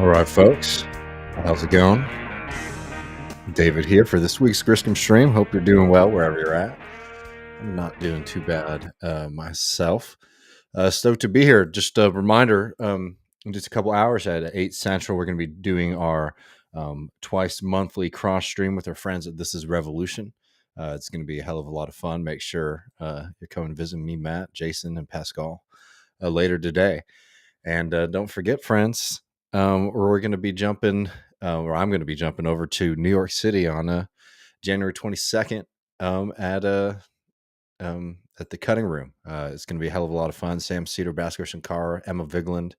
All right, folks. How's it going? David here for this week's Griscom stream. Hope you're doing well wherever you're at. I'm not doing too bad myself. Stoked to be here. Just a reminder, in just a couple hours at 8 Central, we're going to be doing our twice monthly cross stream with our friends at This Is Revolution. It's going to be a hell of a lot of fun. Make sure you're coming to visit me, Matt, Jason, and Pascal later today. And don't forget, friends, we're going to be jumping, or I'm going to be jumping over to New York City on January 22nd at the Cutting Room. It's going to be a hell of a lot of fun. Sam Cedar, Bhaskar Shankar, Emma Vigland,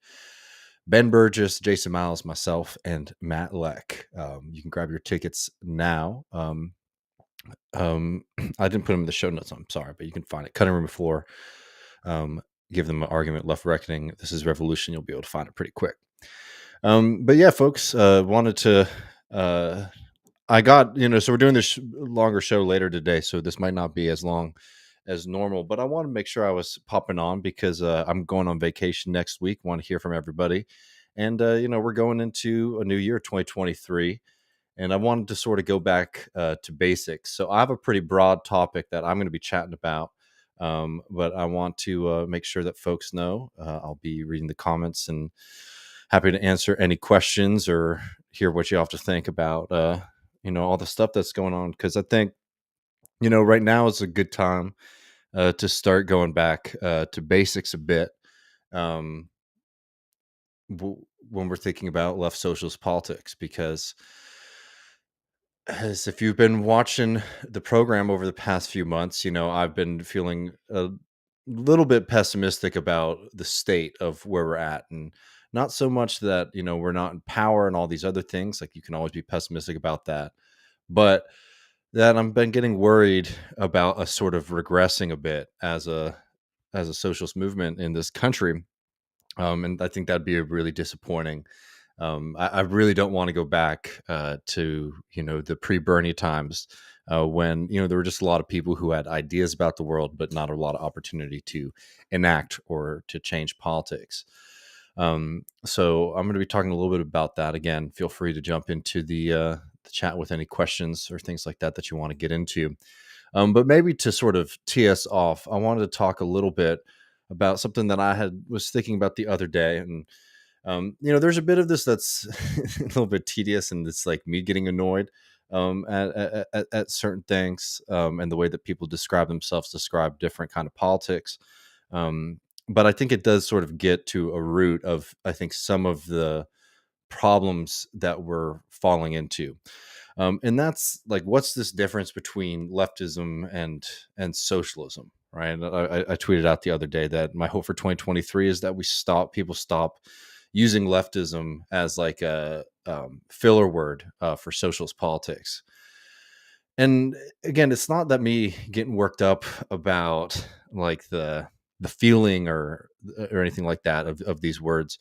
Ben Burgess, Jason Miles, myself, and Matt Leck. You can grab your tickets now. I didn't put them in the show notes. I'm sorry, but you can find it. Cutting Room Floor. Give them an argument, left reckoning. This is Revolution. You'll be able to find it pretty quick. But yeah, folks, wanted to. I got so we're doing this longer show later today, so this might not be as long as normal. But I want to make sure I was popping on because I'm going on vacation next week. Want to hear from everybody, and we're going into a new year, 2023. And I wanted to sort of go back to basics. So I have a pretty broad topic that I'm going to be chatting about. But I want to make sure that folks know I'll be reading the comments and happy to answer any questions or hear what you have to think about, all the stuff that's going on. Because I think, right now is a good time to start going back to basics a bit when we're thinking about left socialist politics, because as if you've been watching the program over the past few months, I've been feeling a little bit pessimistic about the state of where we're at. And not so much that, we're not in power and all these other things. Like, you can always be pessimistic about that. But that I've been getting worried about us sort of regressing a bit as a socialist movement in this country. And I think that'd be a really disappointing. I really don't want to go back to the pre-Bernie times when there were just a lot of people who had ideas about the world, but not a lot of opportunity to enact or to change politics. So I'm going to be talking a little bit about that. Again, feel free to jump into the chat with any questions or things like that you want to get into. But maybe to sort of tee us off, I wanted to talk a little bit about something that I was thinking about the other day. And there's a bit of this that's a little bit tedious, and it's like me getting annoyed at certain things, and the way that people describe different kind of politics. But I think it does sort of get to a root of, I think, some of the problems that we're falling into. And that's like, what's this difference between leftism and socialism, right? I tweeted out the other day that my hope for 2023 is that people stop using leftism as like a filler word for socialist politics. And again, it's not that me getting worked up about like the feeling or anything like that of these words.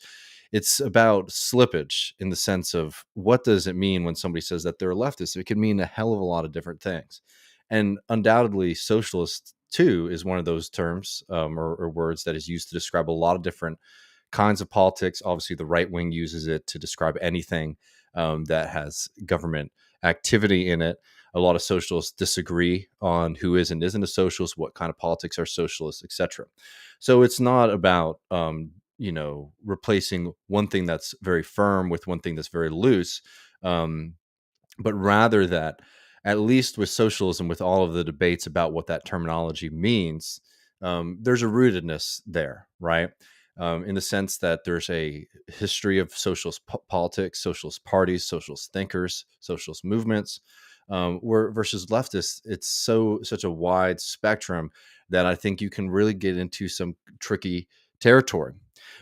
It's about slippage in the sense of, what does it mean when somebody says that they're a leftist? It can mean a hell of a lot of different things. And undoubtedly, socialist too is one of those terms or words that is used to describe a lot of different kinds of politics. Obviously, the right wing uses it to describe anything that has government activity in it. A lot of socialists disagree on who is and isn't a socialist, what kind of politics are socialists, etc. So it's not about replacing one thing that's very firm with one thing that's very loose, but rather that, at least with socialism, with all of the debates about what that terminology means, there's a rootedness there, right? In the sense that there's a history of socialist politics, socialist parties, socialist thinkers, socialist movements, where versus leftists, it's such a wide spectrum that I think you can really get into some tricky territory.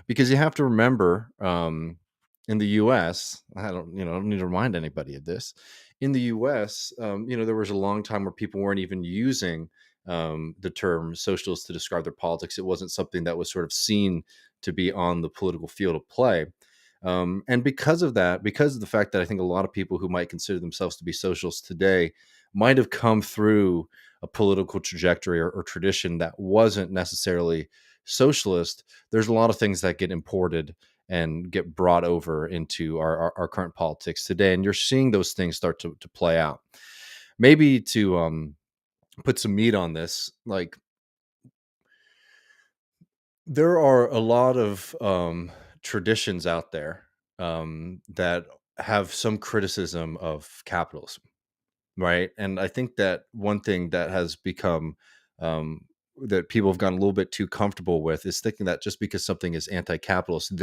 Because you have to remember, in the U.S., I don't need to remind anybody of this. In the U.S., there was a long time where people weren't even using the term socialist to describe their politics. It wasn't something that was sort of seen to be on the political field of play. And because of that, because of the fact that I think a lot of people who might consider themselves to be socialists today might have come through a political trajectory or tradition that wasn't necessarily socialist, there's a lot of things that get imported and get brought over into our current politics today. And you're seeing those things start to play out. Maybe to put some meat on this, like there are a lot of traditions out there that have some criticism of capitalism, right? And I think that one thing that has become um, that people have gotten a little bit too comfortable with is thinking that just because something is anti-capitalist,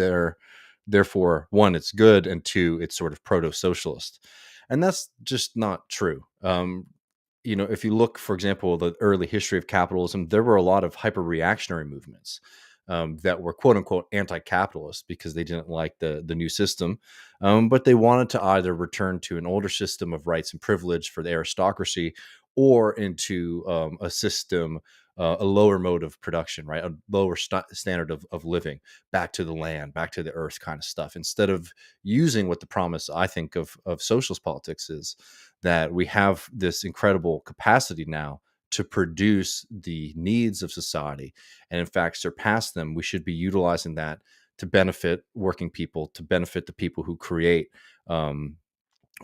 therefore one, it's good, and two, it's sort of proto-socialist, and that's just not true. If you look, for example, the early history of capitalism, there were a lot of hyper-reactionary movements that were quote unquote anti-capitalist because they didn't like the new system, but they wanted to either return to an older system of rights and privilege for the aristocracy, or into a system, a lower mode of production, right? A lower standard of living, back to the land, back to the earth kind of stuff, instead of using what the promise, I think, of socialist politics is, that we have this incredible capacity now to produce the needs of society and in fact surpass them. We should be utilizing that to benefit working people, to benefit the people who create um,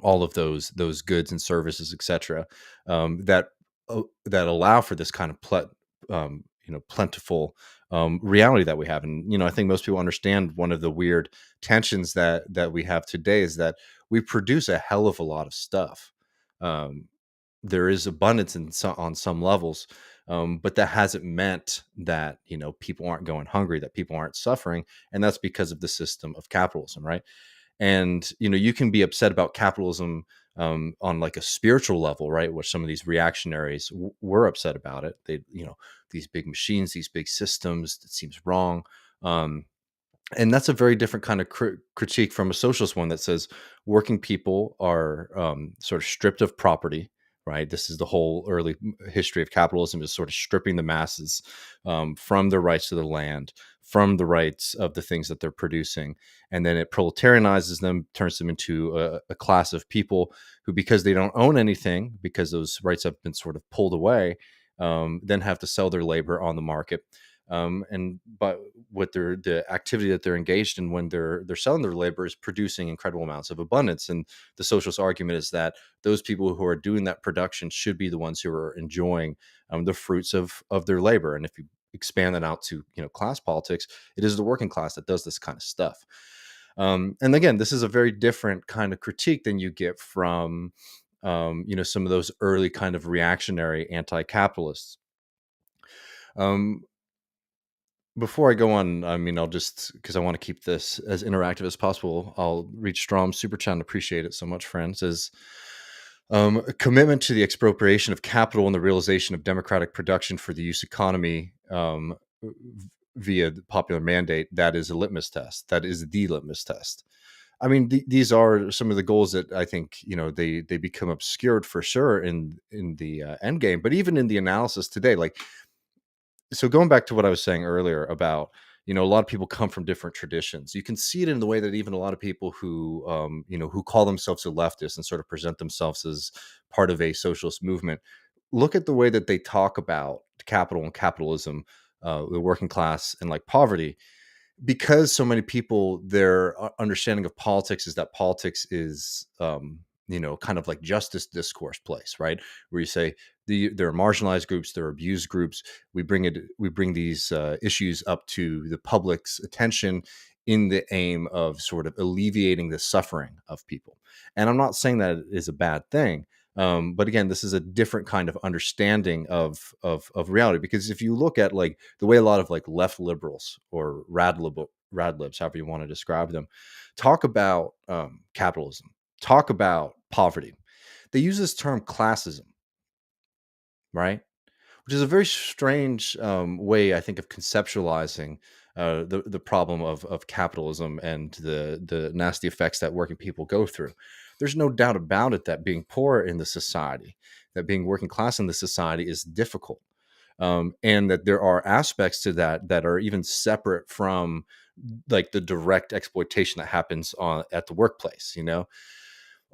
all of those goods and services, etc., that allow for this kind of plentiful reality that we have. And I think most people understand one of the weird tensions that we have today is that we produce a hell of a lot of stuff. Um, there is abundance on some levels, but that hasn't meant that people aren't going hungry, that people aren't suffering, and that's because of the system of capitalism, right? And you can be upset about capitalism on like a spiritual level, right? Which some of these reactionaries were upset about it. They, these big machines, these big systems, it seems wrong. And that's a very different kind of critique from a socialist one that says working people are sort of stripped of property, right? This is the whole early history of capitalism, is sort of stripping the masses from their rights to the land, from the rights of the things that they're producing. And then it proletarianizes them, turns them into a class of people who, because they don't own anything, because those rights have been sort of pulled away, then have to sell their labor on the market. And but what the activity that they're engaged in when they're selling their labor is producing incredible amounts of abundance. And the socialist argument is that those people who are doing that production should be the ones who are enjoying the fruits of their labor. And if you expand that out to class politics, it is the working class that does this kind of stuff. And again, this is a very different kind of critique than you get from some of those early kind of reactionary anti-capitalists. Before I go on, I mean, I'll just, because I want to keep this as interactive as possible, I'll read Strom's super chat and appreciate it so much, friends. Says, a commitment to the expropriation of capital and the realization of democratic production for the use economy via the popular mandate, that is a litmus test. That is the litmus test. I mean, these are some of the goals that I think they become obscured for sure in the end game, but even in the analysis today, like, so going back to what I was saying earlier about, a lot of people come from different traditions. You can see it in the way that even a lot of people who call themselves a leftist and sort of present themselves as part of a socialist movement, look at the way that they talk about capital and capitalism, the working class, and like poverty, because so many people, their understanding of politics is that politics is kind of like justice discourse place, right? Where you say there are marginalized groups, there are abused groups, we bring these issues up to the public's attention in the aim of sort of alleviating the suffering of people. And I'm not saying that it is a bad thing, but again, this is a different kind of understanding of reality. Because if you look at like the way a lot of like left liberals or radlibs, however you want to describe them, talk about capitalism, talk about poverty, they use this term classism, right? Which is a very strange way, I think, of conceptualizing the problem of capitalism and the nasty effects that working people go through. There's no doubt about it that being poor in the society, that being working class in the society is difficult, and that there are aspects to that are even separate from like the direct exploitation that happens at the workplace.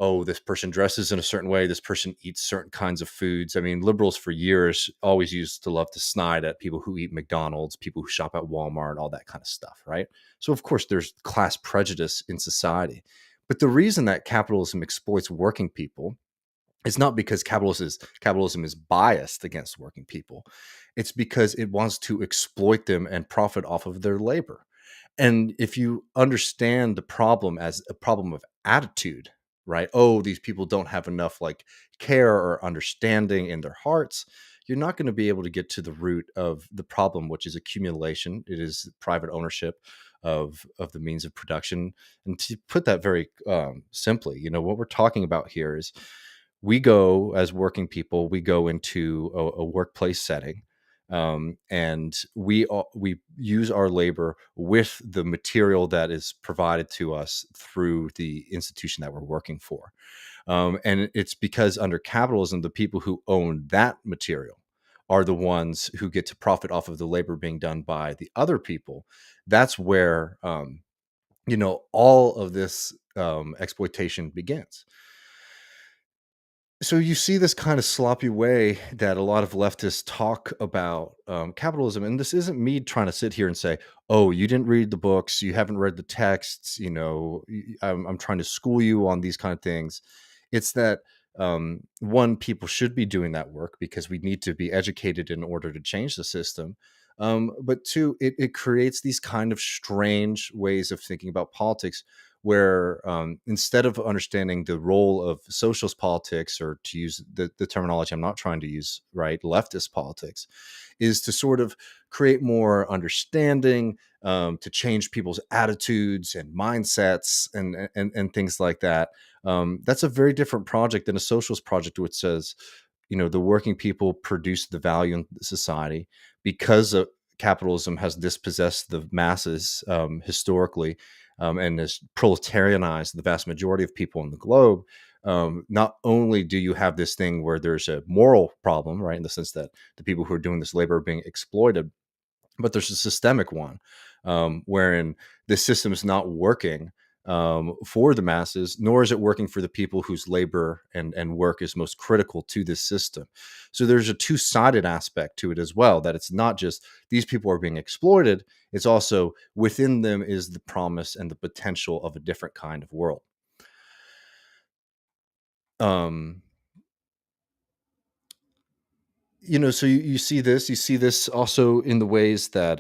oh, this person dresses in a certain way, this person eats certain kinds of foods. I mean, liberals for years always used to love to snide at people who eat McDonald's, people who shop at Walmart, all that kind of stuff, right? So of course there's class prejudice in society. But the reason that capitalism exploits working people, it's not because capitalism is biased against working people. It's because it wants to exploit them and profit off of their labor. And if you understand the problem as a problem of attitude, right? Oh, these people don't have enough like care or understanding in their hearts. You're not going to be able to get to the root of the problem, which is accumulation. It is private ownership of the means of production. And to put that very simply, what we're talking about here is we go as working people, we go into a workplace setting, and we use our labor with the material that is provided to us through the institution that we're working for. And it's because under capitalism, the people who own that material are the ones who get to profit off of the labor being done by the other people. That's where all of this exploitation begins. So you see this kind of sloppy way that a lot of leftists talk about capitalism, and this isn't me trying to sit here and say, "Oh, you didn't read the books, you haven't read the texts." I'm trying to school you on these kind of things. It's that one, people should be doing that work because we need to be educated in order to change the system. But two, it creates these kind of strange ways of thinking about politics where instead of understanding the role of socialist politics, or to use the terminology I'm not trying to use, right, leftist politics, is to sort of create more understanding, to change people's attitudes and mindsets and things like that. That's a very different project than a socialist project, which says, the working people produce the value in society because of capitalism has dispossessed the masses historically, and has proletarianized the vast majority of people in the globe. Not only do you have this thing where there's a moral problem, right, in the sense that the people who are doing this labor are being exploited, but there's a systemic one, wherein the system is not working for the masses, nor is it working for the people whose labor and work is most critical to this system. So there's a two-sided aspect to it as well, that it's not just these people are being exploited, it's also within them is the promise and the potential of a different kind of world. Um, so you see this also in the ways that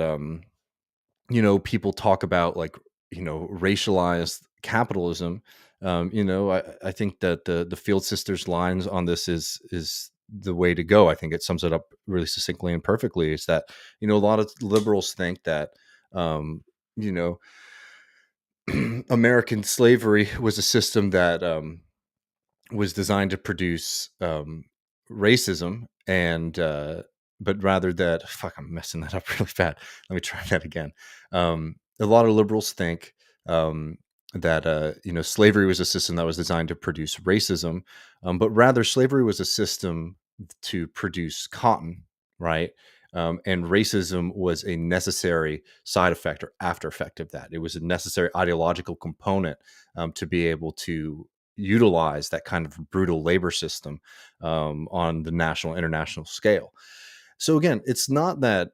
people talk about, like, racialized capitalism. I think that the Field Sisters lines on this is the way to go. I think it sums it up really succinctly and perfectly. Is that, a lot of liberals think that, um, you know, American slavery was a system that was designed to produce racism, and but rather that, fuck, I'm messing that up really bad. Let me try that again. A lot of liberals think that slavery was a system that was designed to produce racism, but rather slavery was a system to produce cotton, right? And racism was a necessary side effect or after effect of that. It was a necessary ideological component to be able to utilize that kind of brutal labor system on the national international scale. So again, it's not that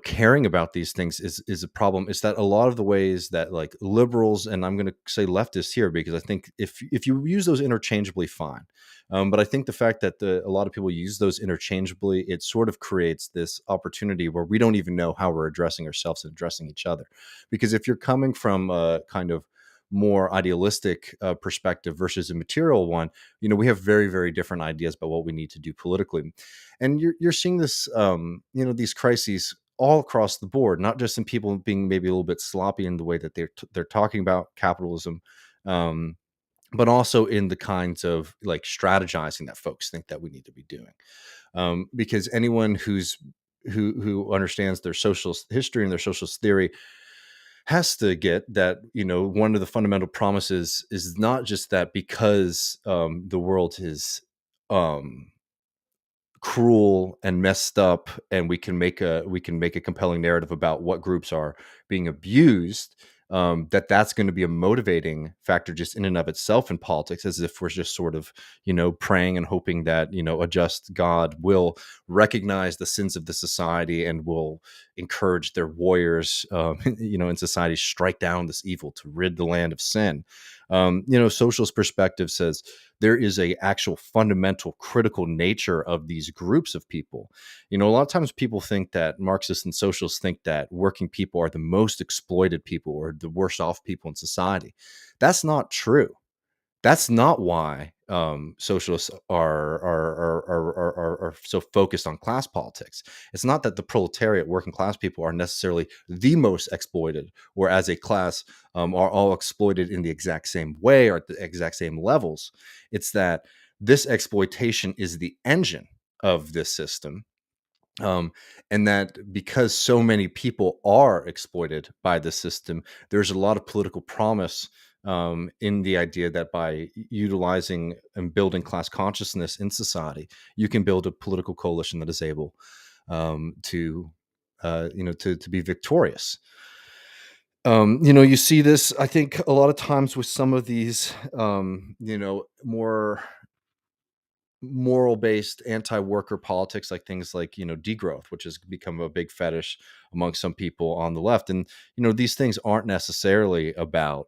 caring about these things is a problem. It's that a lot of the ways that, like, liberals, and I'm going to say leftists here, because I think if you use those interchangeably, fine. But I think the fact that a lot of people use those interchangeably, it sort of creates this opportunity where we don't even know how we're addressing ourselves and addressing each other. Because if you're coming from a kind of more idealistic perspective versus a material one, we have very, very different ideas about what we need to do politically. And you're seeing this, these crises all across the board, not just in people being maybe a little bit sloppy in the way that they're talking about capitalism, um, but also in the kinds of, like, strategizing that folks think that we need to be doing. Because anyone who understands their socialist history and their socialist theory has to get that, one of the fundamental promises is not just that because the world is um, cruel and messed up, and we can make a compelling narrative about what groups are being abused, that's going to be a motivating factor just in and of itself in politics, as if we're just sort of, praying and hoping that, a just God will recognize the sins of the society and will encourage their warriors, in society, strike down this evil to rid the land of sin. Socialist perspective says there is a actual fundamental critical nature of these groups of people. A lot of times people think that Marxists and socialists think that working people are the most exploited people or the worst off people in society. That's not true. That's not why socialists are so focused on class politics. It's not that the proletariat, working class people, are necessarily the most exploited, or as a class are all exploited in the exact same way or at the exact same levels. It's that this exploitation is the engine of this system, um, and that because so many people are exploited by the system, there's a lot of political promise in the idea that by utilizing and building class consciousness in society, you can build a political coalition that is able to be victorious. You see this, I think, a lot of times with some of these, more moral based anti-worker politics, like things like degrowth, which has become a big fetish among some people on the left. And these things aren't necessarily about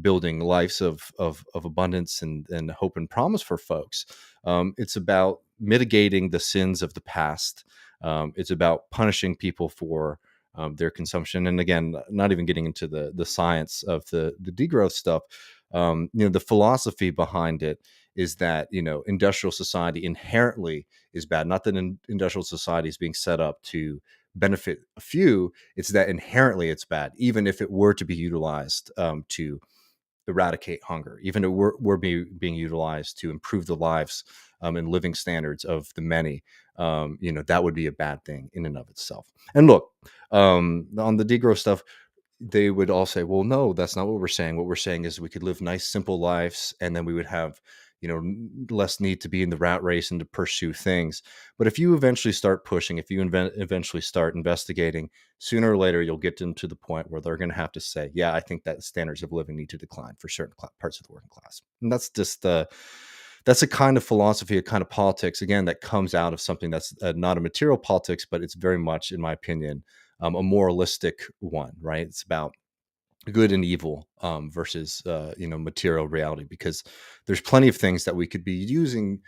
building lives of abundance and hope and promise for folks. It's about mitigating the sins of the past. It's about punishing people for their consumption. And again, not even getting into the science of the degrowth stuff. The philosophy behind it is that industrial society inherently is bad. Not that industrial society is being set up to benefit a few. It's that inherently it's bad, even if it were to be utilized to eradicate hunger, even if we're being utilized to improve the lives and living standards of the many. That would be a bad thing in and of itself. And look, on the degrowth stuff, they would all say, well, no, that's not what we're saying. What we're saying is we could live nice, simple lives, and then we would have, less need to be in the rat race and to pursue things. But if you eventually start pushing, if you eventually start investigating, sooner or later, you'll get them to the point where they're going to have to say, yeah, I think that standards of living need to decline for certain parts of the working class. And that's just that's a kind of philosophy, a kind of politics, again, that comes out of something that's not a material politics, but it's very much, in my opinion, a moralistic one, right? It's about good and evil versus material reality, because there's plenty of things that we could be using,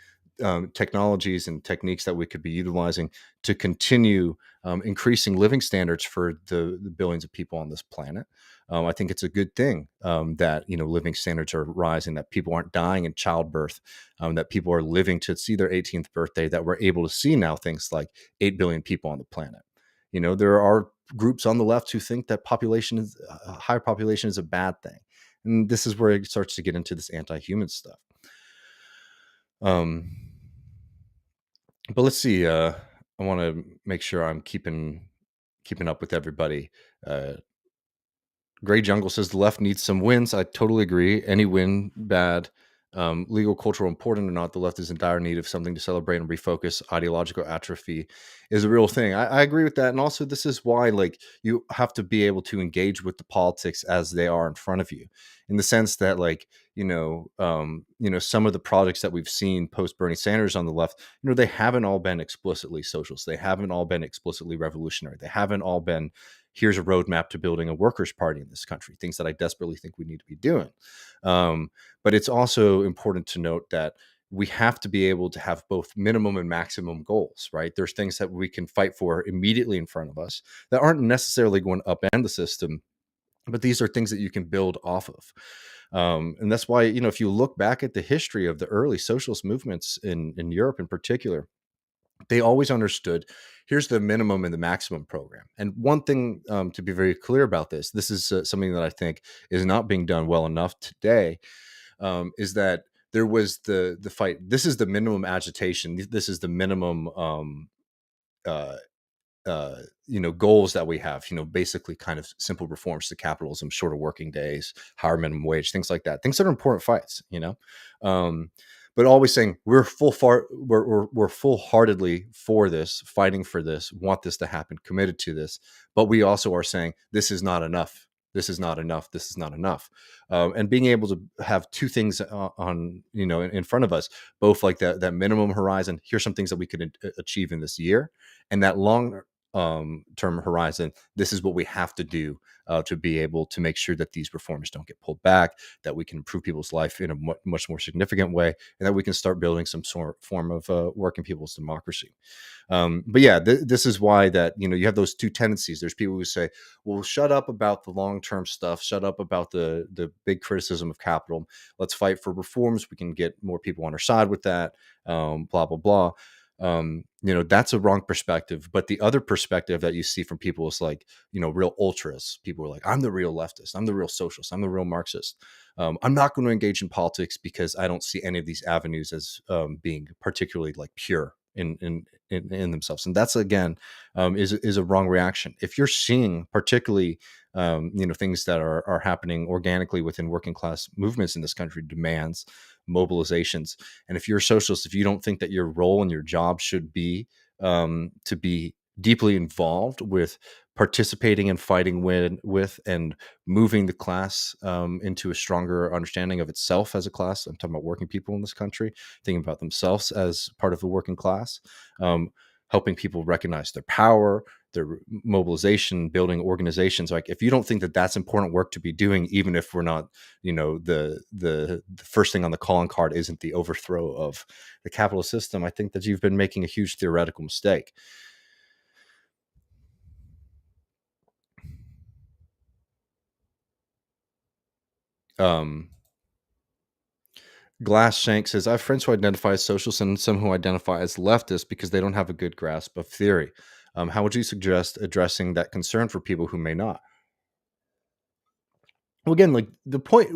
technologies and techniques that we could be utilizing to continue increasing living standards for the billions of people on this planet. I think it's a good thing that living standards are rising, that people aren't dying in childbirth, that people are living to see their 18th birthday, that we're able to see now things like 8 billion people on the planet. There are groups on the left who think that higher population is a bad thing, and this is where it starts to get into this anti-human stuff. Um, but let's see. I want to make sure I'm keeping up with everybody. Gray Jungle says the left needs some wins. I totally agree. Any win bad. Legal, cultural, important or not, the left is in dire need of something to celebrate and refocus. Ideological atrophy is a real thing. I agree with that. And also, this is why, like, you have to be able to engage with the politics as they are in front of you, in the sense that, like, some of the projects that we've seen post Bernie Sanders on the left, they haven't all been explicitly socialist. They haven't all been explicitly revolutionary. They haven't all been, here's a roadmap to building a workers' party in this country, things that I desperately think we need to be doing. But it's also important to note that we have to be able to have both minimum and maximum goals, right? There's things that we can fight for immediately in front of us that aren't necessarily going to upend the system, but these are things that you can build off of. And that's why, if you look back at the history of the early socialist movements in Europe in particular, they always understood, here's the minimum and the maximum program. And one thing to be very clear about this is something that I think is not being done well enough today, is that there was the fight. This is the minimum agitation. This is the minimum uh, goals that we have, basically kind of simple reforms to capitalism, shorter working days, higher minimum wage, things like that, things that are important fights, but always saying we're we're full-heartedly for this, fighting for this, want this to happen, committed to this. But we also are saying this is not enough. this is not enough, this is not enough. And being able to have two things on, in front of us, both like that minimum horizon, here's some things that we could achieve in this year, and that long term horizon, this is what we have to do to be able to make sure that these reforms don't get pulled back, that we can improve people's life in a much more significant way, and that we can start building some form of working people's democracy. But yeah, this is why that, you have those two tendencies. There's people who say, well, shut up about the long-term stuff, shut up about the big criticism of capital, let's fight for reforms, we can get more people on our side with that, blah blah blah. That's a wrong perspective. But the other perspective that you see from people is like, real ultras. People are like, I'm the real leftist, I'm the real socialist, I'm the real Marxist. I'm not going to engage in politics because I don't see any of these avenues as being particularly like pure in themselves. And that's, again, is a wrong reaction. If you're seeing particularly things that are happening organically within working class movements in this country, demands, mobilizations, and if you're a socialist, if you don't think that your role and your job should be to be deeply involved with participating and fighting with and moving the class into a stronger understanding of itself as a class. I'm talking about working people in this country, thinking about themselves as part of the working class, helping people recognize their power, their mobilization, building organizations. Like, if you don't think that that's important work to be doing, even if we're not, the first thing on the calling card isn't the overthrow of the capitalist system, I think that you've been making a huge theoretical mistake. Um, Glass Shank says, I have friends who identify as socialists and some who identify as leftists because they don't have a good grasp of theory. How would you suggest addressing that concern for people who may not? Well, again, like the point,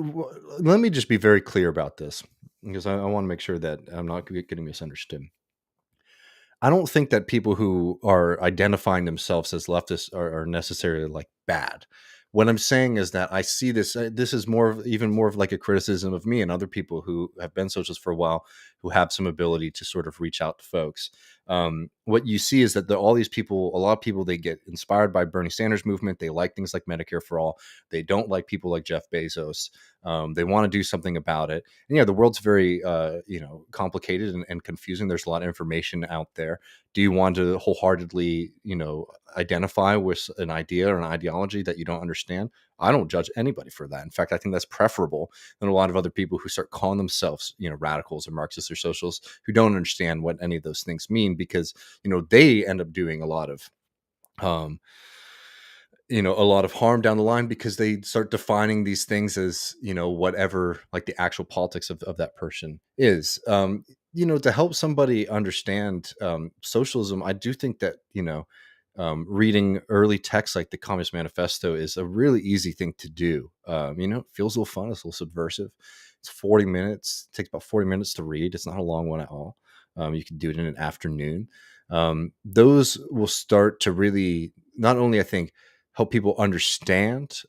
let me just be very clear about this, because I want to make sure that I'm not getting misunderstood. I don't think that people who are identifying themselves as leftists are necessarily like bad. What I'm saying is that I see this. This is even more of like a criticism of me and other people who have been socialists for a while, who have some ability to sort of reach out to folks. What you see is that all these people, a lot of people, they get inspired by Bernie Sanders movement. They like things like Medicare for all. They don't like people like Jeff Bezos. They want to do something about it. And yeah, the world's very complicated and confusing. There's a lot of information out there. Do you want to wholeheartedly identify with an idea or an ideology that you don't understand? I don't judge anybody for that. In fact, I think that's preferable than a lot of other people who start calling themselves radicals or Marxists or socialists, who don't understand what any of those things mean, because they end up doing a lot of um, a lot of harm down the line, because they start defining these things as whatever like the actual politics of that person is. To help somebody understand socialism, I do think that reading early texts like the Communist Manifesto is a really easy thing to do. It feels a little fun, it's a little subversive. It's 40 minutes, it takes about 40 minutes to read. It's not a long one at all. You can do it in an afternoon. Those will start to really, not only, I think, help people understand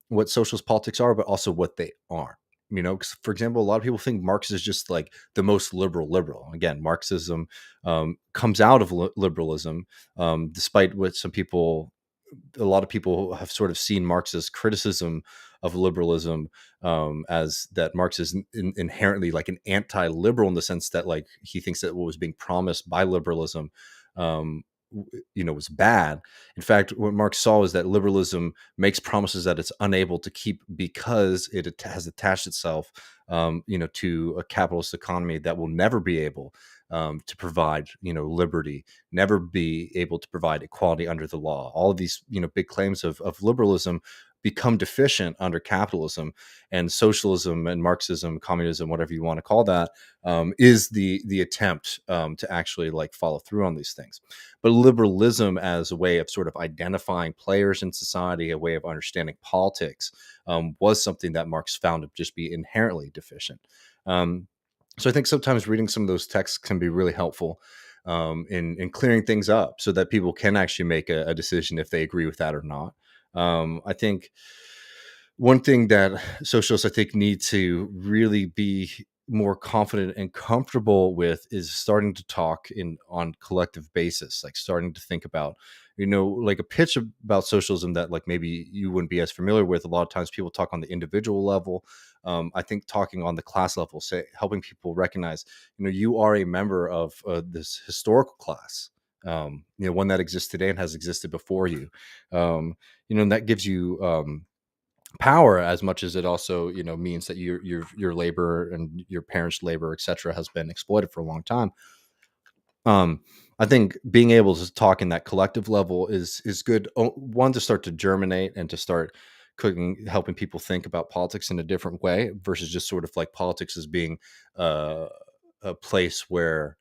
what socialist politics are, but also what they aren't. 'Cause, for example, a lot of people think Marx is just like the most liberal. Again, Marxism comes out of liberalism, despite what a lot of people have sort of seen Marx's criticism of liberalism as that Marx is inherently like an anti-liberal, in the sense that like he thinks that what was being promised by liberalism um, was bad. In fact, what Marx saw is that liberalism makes promises that it's unable to keep, because it has attached itself to a capitalist economy that will never be able to provide liberty, never be able to provide equality under the law. All of these big claims of liberalism become deficient under capitalism, and socialism and Marxism, communism, whatever you want to call that, is the attempt to actually like follow through on these things. But liberalism as a way of sort of identifying players in society, a way of understanding politics, was something that Marx found to just be inherently deficient. So I think sometimes reading some of those texts can be really helpful in clearing things up, so that people can actually make a decision if they agree with that or not. I think one thing that socialists, I think, need to really be more confident and comfortable with is starting to talk on collective basis, like starting to think about like a pitch about socialism that like maybe you wouldn't be as familiar with. A lot of times people talk on the individual level. I think talking on the class level, say helping people recognize, you are a member of this historical class, one that exists today and has existed before you. And that gives you power, as much as it also means that your labor and your parents' labor, etc., has been exploited for a long time. um I think being able to talk in that collective level is good. One, to start to germinate and to start cooking, helping people think about politics in a different way, versus just sort of like politics as being uh, a place where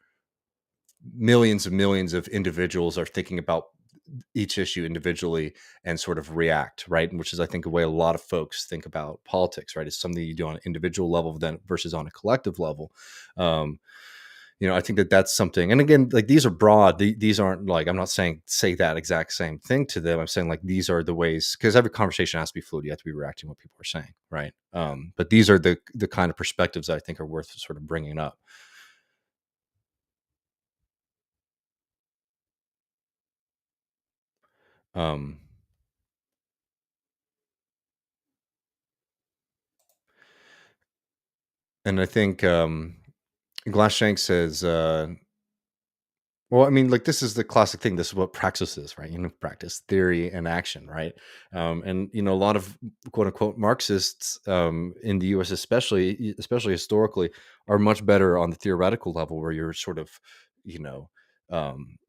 millions of individuals are thinking about each issue individually and sort of react, right? Which is, I think, a way a lot of folks think about politics, right? It's something you do on an individual level then versus on a collective level. um I think that that's something. And again, like, these are broad. These aren't like, I'm not saying say that exact same thing to them. I'm saying like these are the ways, because every conversation has to be fluid. You have to be reacting to what people are saying, right? But these are the kind of perspectives that I think are worth sort of bringing up. um and I think Glasshank says, well, I mean, like, this is the classic thing. This is what praxis is, right? Practice, theory, and action, right? And a lot of quote unquote Marxists, in the U.S., especially historically, are much better on the theoretical level, where you're sort of,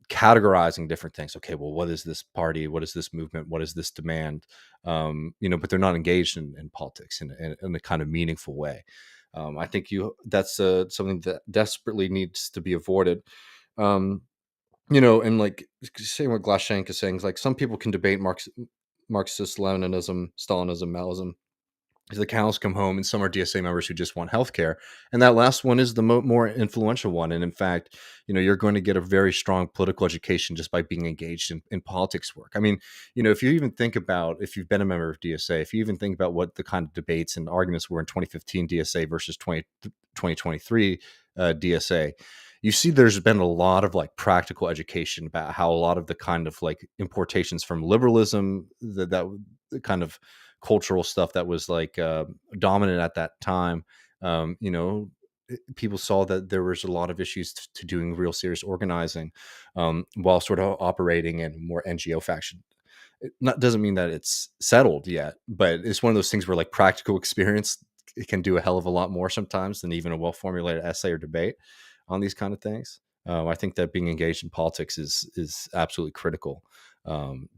categorizing different things. Okay, well, what is this party? What is this movement? What is this demand? But they're not engaged in politics in a kind of meaningful way. I think that's something that desperately needs to be avoided. Um, and like saying what Glashank is saying is like, some people can debate Marxist Leninism, Stalinism, Maoism, the cows come home, and some are DSA members who just want healthcare. And that last one is the more influential one. And in fact, you're going to get a very strong political education just by being engaged in politics work. I mean, if you even think about, if you've been a member of DSA, if you even think about what the kind of debates and arguments were in 2015 DSA versus 2023 DSA, you see there's been a lot of like practical education about how a lot of the kind of like importations from liberalism, that kind of cultural stuff that was like dominant at that time. People saw that there was a lot of issues to doing real serious organizing, while sort of operating in more NGO fashion. It not doesn't mean that it's settled yet, but it's one of those things where like practical experience, it can do a hell of a lot more sometimes than even a well formulated essay or debate on these kind of things. I think that being engaged in politics is absolutely critical,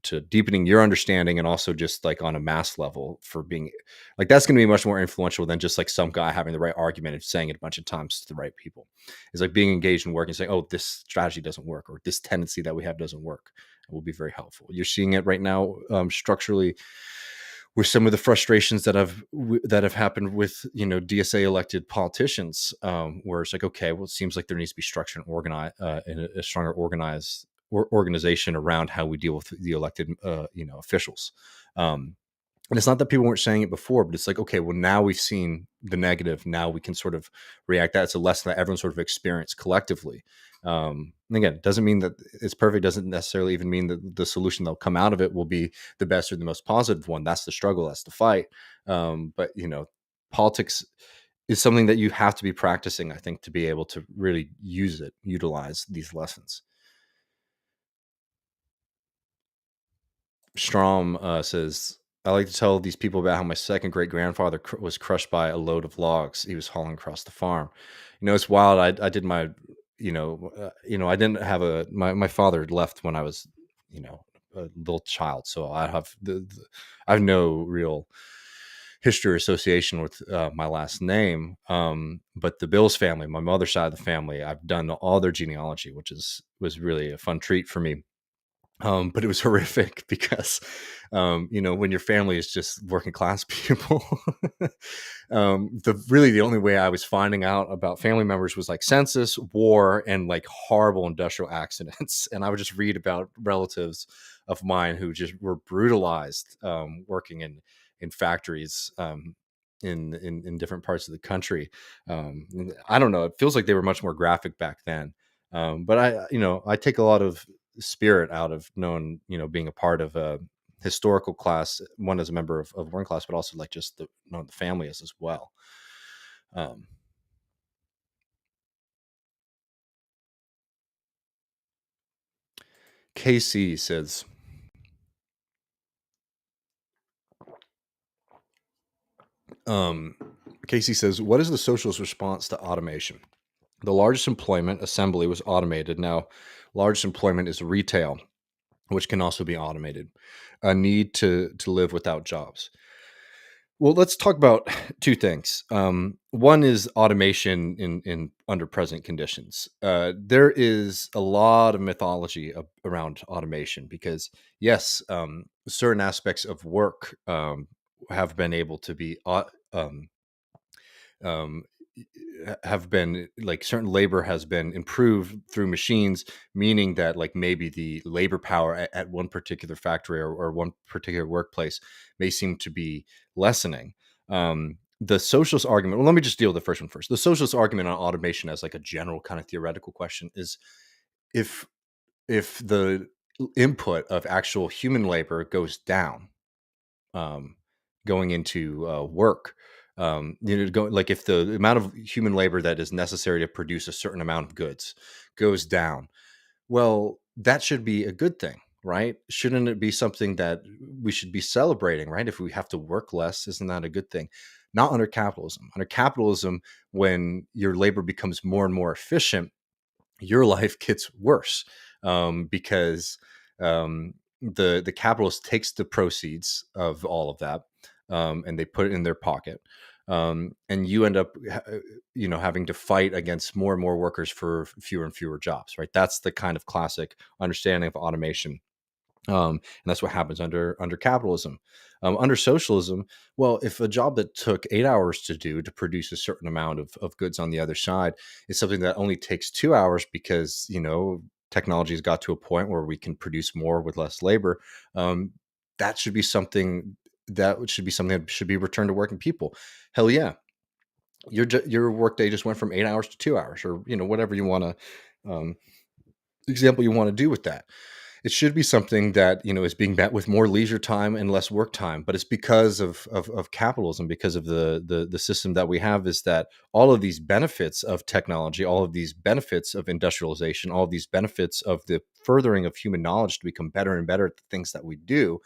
to deepening your understanding, and also just like on a mass level, for being like, that's going to be much more influential than just like some guy having the right argument and saying it a bunch of times to the right people. It's like being engaged in work and saying, oh, this strategy doesn't work, or this tendency that we have doesn't work. It will be very helpful. You're seeing it right now, structurally, with some of the frustrations that have happened with DSA elected politicians, where it's like, okay, well, it seems like there needs to be structure and organize, and a stronger organization around how we deal with the elected officials. And it's not that people weren't saying it before, but it's like, okay, well, now we've seen the negative. Now we can sort of react. That's a lesson that everyone sort of experienced collectively. And again, it doesn't mean that it's perfect. Doesn't necessarily even mean that the solution that'll come out of it will be the best or the most positive one. That's the struggle. That's the fight. But politics is something that you have to be practicing, I think, to be able to really utilize these lessons. Strom says, I like to tell these people about how my second great grandfather was crushed by a load of logs he was hauling across the farm. It's wild. I did my, I didn't have my father left when I was, a little child. So I have I have no real history or association with my last name. But the Bills family, my mother's side of the family, I've done all their genealogy, which was really a fun treat for me. But it was horrific because, when your family is just working class people, the only way I was finding out about family members was like census, war, and like horrible industrial accidents. And I would just read about relatives of mine who just were brutalized, working in factories, in different parts of the country. I don't know. It feels like they were much more graphic back then. But I take a lot of spirit out of knowing, being a part of a historical class, one as a member of one class, but also like just the family as well. Um, KC says, um, Casey says, what is the socialist response to automation? The largest employment, assembly, was automated. Now, largest employment is retail, which can also be automated. A need to live without jobs. Well, let's talk about two things. One is automation in under present conditions. There is a lot of mythology around automation because, yes, certain aspects of work have been able to be um, have been like certain labor has been improved through machines, meaning that like maybe the labor power at one particular factory or one particular workplace may seem to be lessening. The socialist argument, well, let me just deal with the first one first. The socialist argument on automation as like a general kind of theoretical question is if the input of actual human labor goes down, um, going into work. Like if the amount of human labor that is necessary to produce a certain amount of goods goes down, well, that should be a good thing, right? Shouldn't it be something that we should be celebrating, right? If we have to work less, isn't that a good thing? Not under capitalism. Under capitalism, when your labor becomes more and more efficient, your life gets worse, because the capitalist takes the proceeds of all of that, and they put it in their pocket, and you end up having to fight against more and more workers for fewer and fewer jobs, right? That's the kind of classic understanding of automation, and that's what happens under capitalism. Under socialism, well, if a job that took 8 hours to do to produce a certain amount of goods on the other side is something that only takes 2 hours because technology has got to a point where we can produce more with less labor, um, that should be something that should be returned to working people. Hell yeah, your work day just went from 8 hours to 2 hours, or whatever you want to example you want to do with that. It should be something that is being met with more leisure time and less work time, but it's because of capitalism, because of the system that we have, is that all of these benefits of technology, all of these benefits of industrialization, all of these benefits of the furthering of human knowledge to become better and better at the things that we do,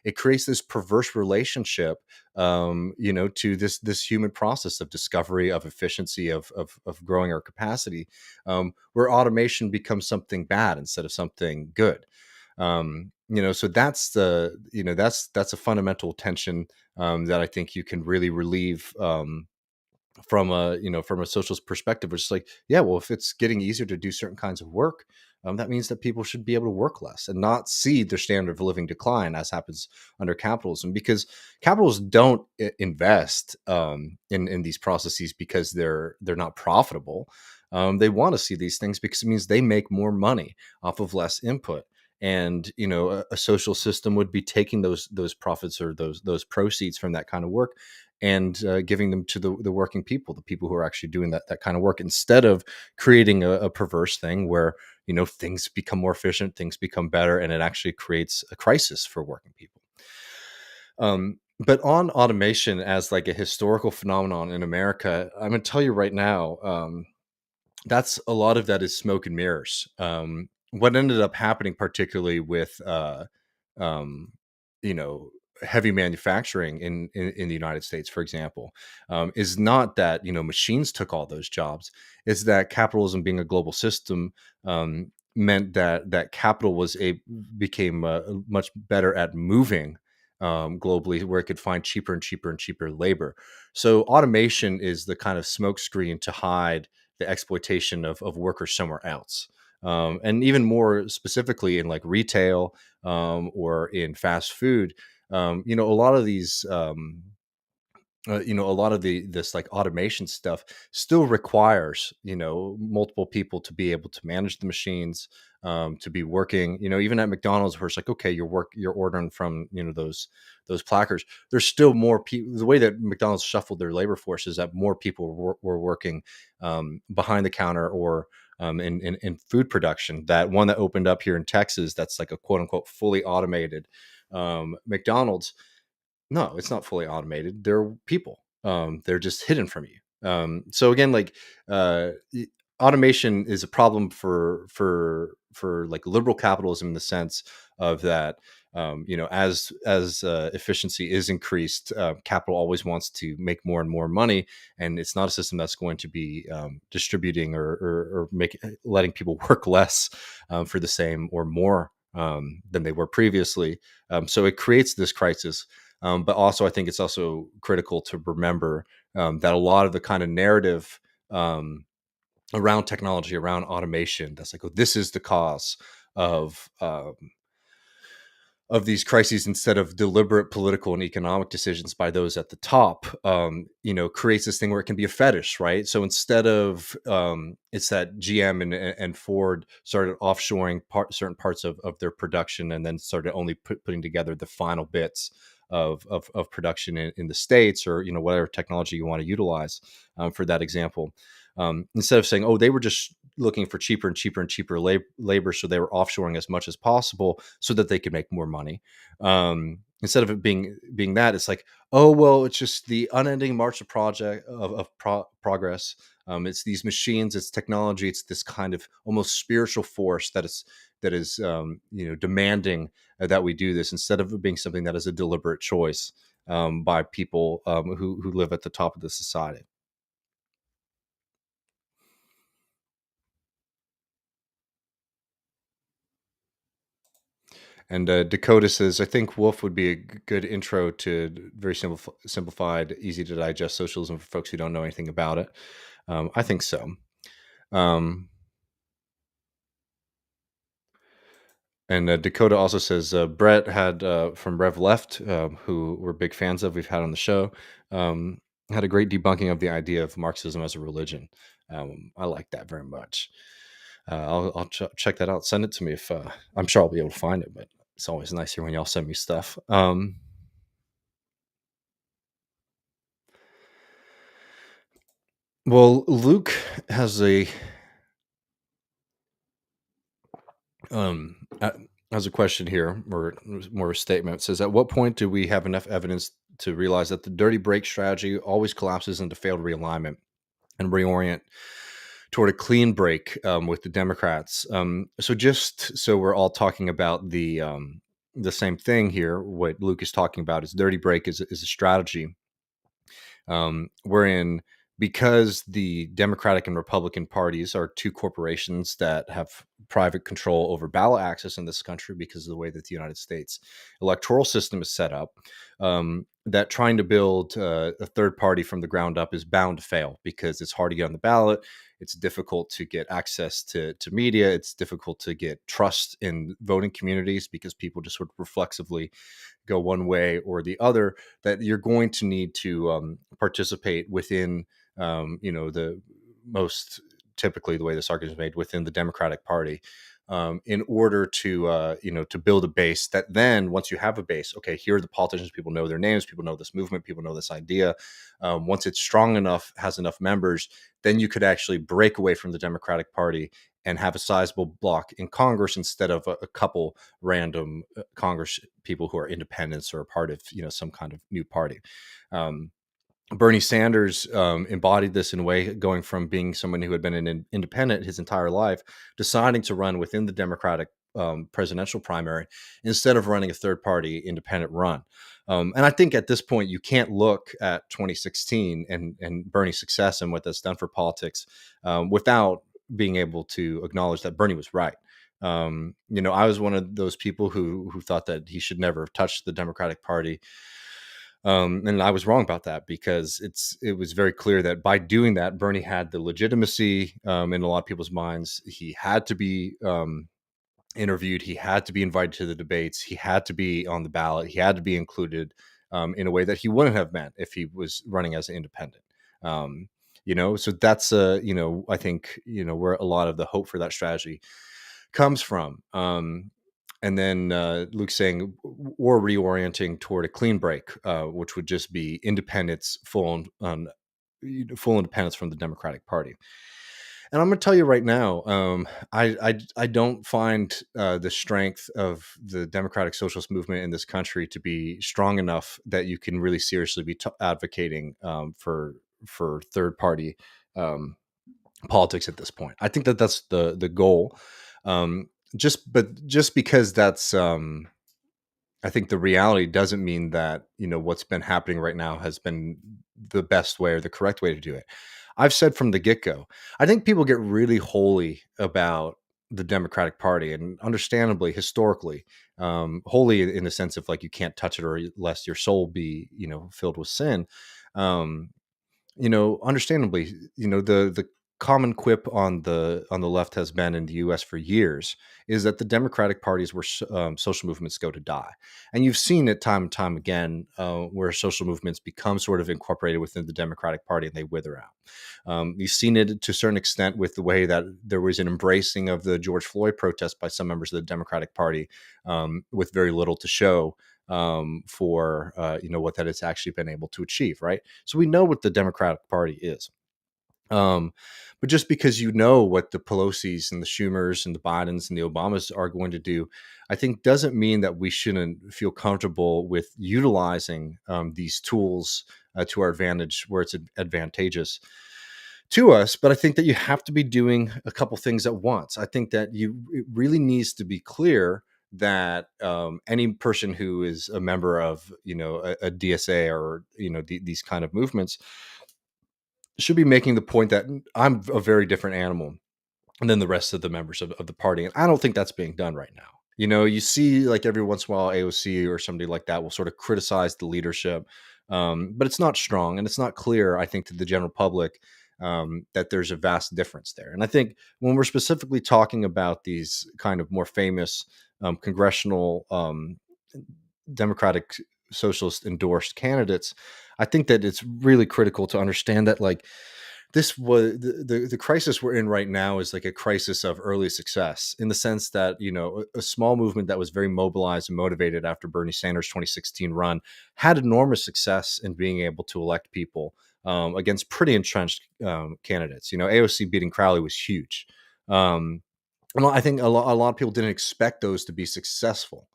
it creates this perverse relationship, to this human process of discovery, of efficiency, of growing our capacity, where automation becomes something bad instead of something good. So that's a fundamental tension, that I think you can really relieve, from a socialist perspective, which is like, yeah, well, if it's getting easier to do certain kinds of work, that means that people should be able to work less and not see their standard of living decline, as happens under capitalism, because capitalists don't invest, in these processes because they're not profitable. They want to see these things because it means they make more money off of less input. And a social system would be taking those profits or those proceeds from that kind of work and giving them to the working people, the people who are actually doing that kind of work, instead of creating a perverse thing where things become more efficient, things become better, and it actually creates a crisis for working people. But on automation as like a historical phenomenon in America, I'm going to tell you right now, that's a lot of that is smoke and mirrors. What ended up happening, particularly with um, you know, heavy manufacturing in the United States, for example, is not that machines took all those jobs. It's that capitalism, being a global system, meant that capital became much better at moving, globally, where it could find cheaper and cheaper and cheaper labor. So automation is the kind of smokescreen to hide the exploitation of workers somewhere else. And even more specifically in like retail, or in fast food, a lot of these a lot of this like automation stuff still requires multiple people to be able to manage the machines, to be working. Even at McDonald's, where it's like, okay, you're ordering from those placards. There's still more people. The way that McDonald's shuffled their labor force is that more people were working behind the counter or in food production. That one that opened up here in Texas, that's like a quote unquote fully automated McDonald's. No, it's not fully automated. They're people. They're just hidden from you. So again, like automation is a problem for like liberal capitalism in the sense of that. As efficiency is increased, capital always wants to make more and more money, and it's not a system that's going to be distributing or make letting people work less for the same or more than they were previously. So it creates this crisis, but also, I think it's also critical to remember that a lot of the kind of narrative around technology, around automation, that's like, oh, this is the cause of of these crises, instead of deliberate political and economic decisions by those at the top, creates this thing where it can be a fetish, right? So instead of it's that GM and Ford started offshoring certain parts of their production, and then started only putting together the final bits of production in the States, or whatever technology you want to utilize for that example. Instead of saying, oh, they were just looking for cheaper and cheaper and cheaper labor, so they were offshoring as much as possible so that they could make more money. Instead of it being that, it's like, oh well, it's just the unending march of progress. It's these machines, it's technology, it's this kind of almost spiritual force that is demanding that we do this, instead of it being something that is a deliberate choice by people who live at the top of the society. And Dakota says, I think Wolf would be a good intro to very simplified, easy to digest socialism for folks who don't know anything about it. I think so. Um, and Dakota also says, Brett had from Rev Left, who we're big fans of, we've had on the show, um, had a great debunking of the idea of Marxism as a religion. I like that very much. I'll check that out. Send it to me if I'm sure I'll be able to find it, but it's always nicer when y'all send me stuff. Well, Luke has a um uh, has a question here, or more a statement. It says, at what point do we have enough evidence to realize that the dirty break strategy always collapses into failed realignment and reorient toward a clean break with the Democrats? So just so we're all talking about the same thing here, what Luke is talking about is dirty break is a strategy wherein, because the Democratic and Republican parties are two corporations that have private control over ballot access in this country, because of the way that the United States electoral system is set up, that trying to build a third party from the ground up is bound to fail, because it's hard to get on the ballot. It's difficult to get access to media. It's difficult to get trust in voting communities, because people just sort of reflexively go one way or the other. That you're going to need to participate within, the most typically the way this argument is made, within the Democratic Party, in order to build a base. That then, once you have a base, okay, here are the politicians. People know their names. People know this movement. People know this idea. Once it's strong enough, has enough members, then you could actually break away from the Democratic Party and have a sizable block in Congress, instead of a couple random Congress people who are independents or a part of some kind of new party. Um, Bernie Sanders embodied this in a way, going from being someone who had been an independent his entire life, deciding to run within the Democratic presidential primary instead of running a third party independent run. And I think at this point, you can't look at 2016 and Bernie's success and what that's done for politics without being able to acknowledge that Bernie was right. I was one of those people who thought that he should never have touched the Democratic Party. And I was wrong about that, because it was very clear that by doing that, Bernie had the legitimacy in a lot of people's minds. He had to be interviewed. He had to be invited to the debates. He had to be on the ballot. He had to be included. in a way that he wouldn't have meant if he was running as an independent. Um, so that's I think where a lot of the hope for that strategy comes from. And then Luke saying or reorienting toward a clean break, which would just be independence, full independence from the Democratic Party. And I'm going to tell you right now, I don't find the strength of the democratic socialist movement in this country to be strong enough that you can really seriously be advocating for third party um, politics at this point. I think that that's the goal. Just because that's I think the reality doesn't mean that what's been happening right now has been the best way or the correct way to do it. I've said from the get-go, I think people get really holy about the Democratic Party, and understandably, historically, holy in the sense of like you can't touch it or lest your soul be filled with sin. Um, Understandably, the common quip on the left has been in the U.S. for years is that the Democratic parties where social movements go to die, and you've seen it time and time again where social movements become sort of incorporated within the Democratic Party and they wither out. You've seen it to a certain extent with the way that there was an embracing of the George Floyd protest by some members of the Democratic Party with very little to show for what that it's actually been able to achieve, right? So we know what the Democratic Party is. Um, but just because you know what the Pelosi's and the Schumers and the Bidens and the Obamas are going to do, I think doesn't mean that we shouldn't feel comfortable with utilizing these tools to our advantage where it's advantageous to us. But I think that you have to be doing a couple things at once. I think that it really needs to be clear that any person who is a member of a DSA or these kind of movements should be making the point that I'm a very different animal than the rest of the members of the party. And I don't think that's being done right now. You see like every once in a while AOC or somebody like that will sort of criticize the leadership, but it's not strong and it's not clear, I think, to the general public that there's a vast difference there. And I think when we're specifically talking about these kind of more famous congressional Democratic Socialist endorsed candidates, I think that it's really critical to understand that like this was the crisis we're in right now is like a crisis of early success in the sense that a small movement that was very mobilized and motivated after Bernie Sanders' 2016 run had enormous success in being able to elect people against pretty entrenched candidates. AOC beating Crowley was huge. And I think a lot of people didn't expect those to be successful.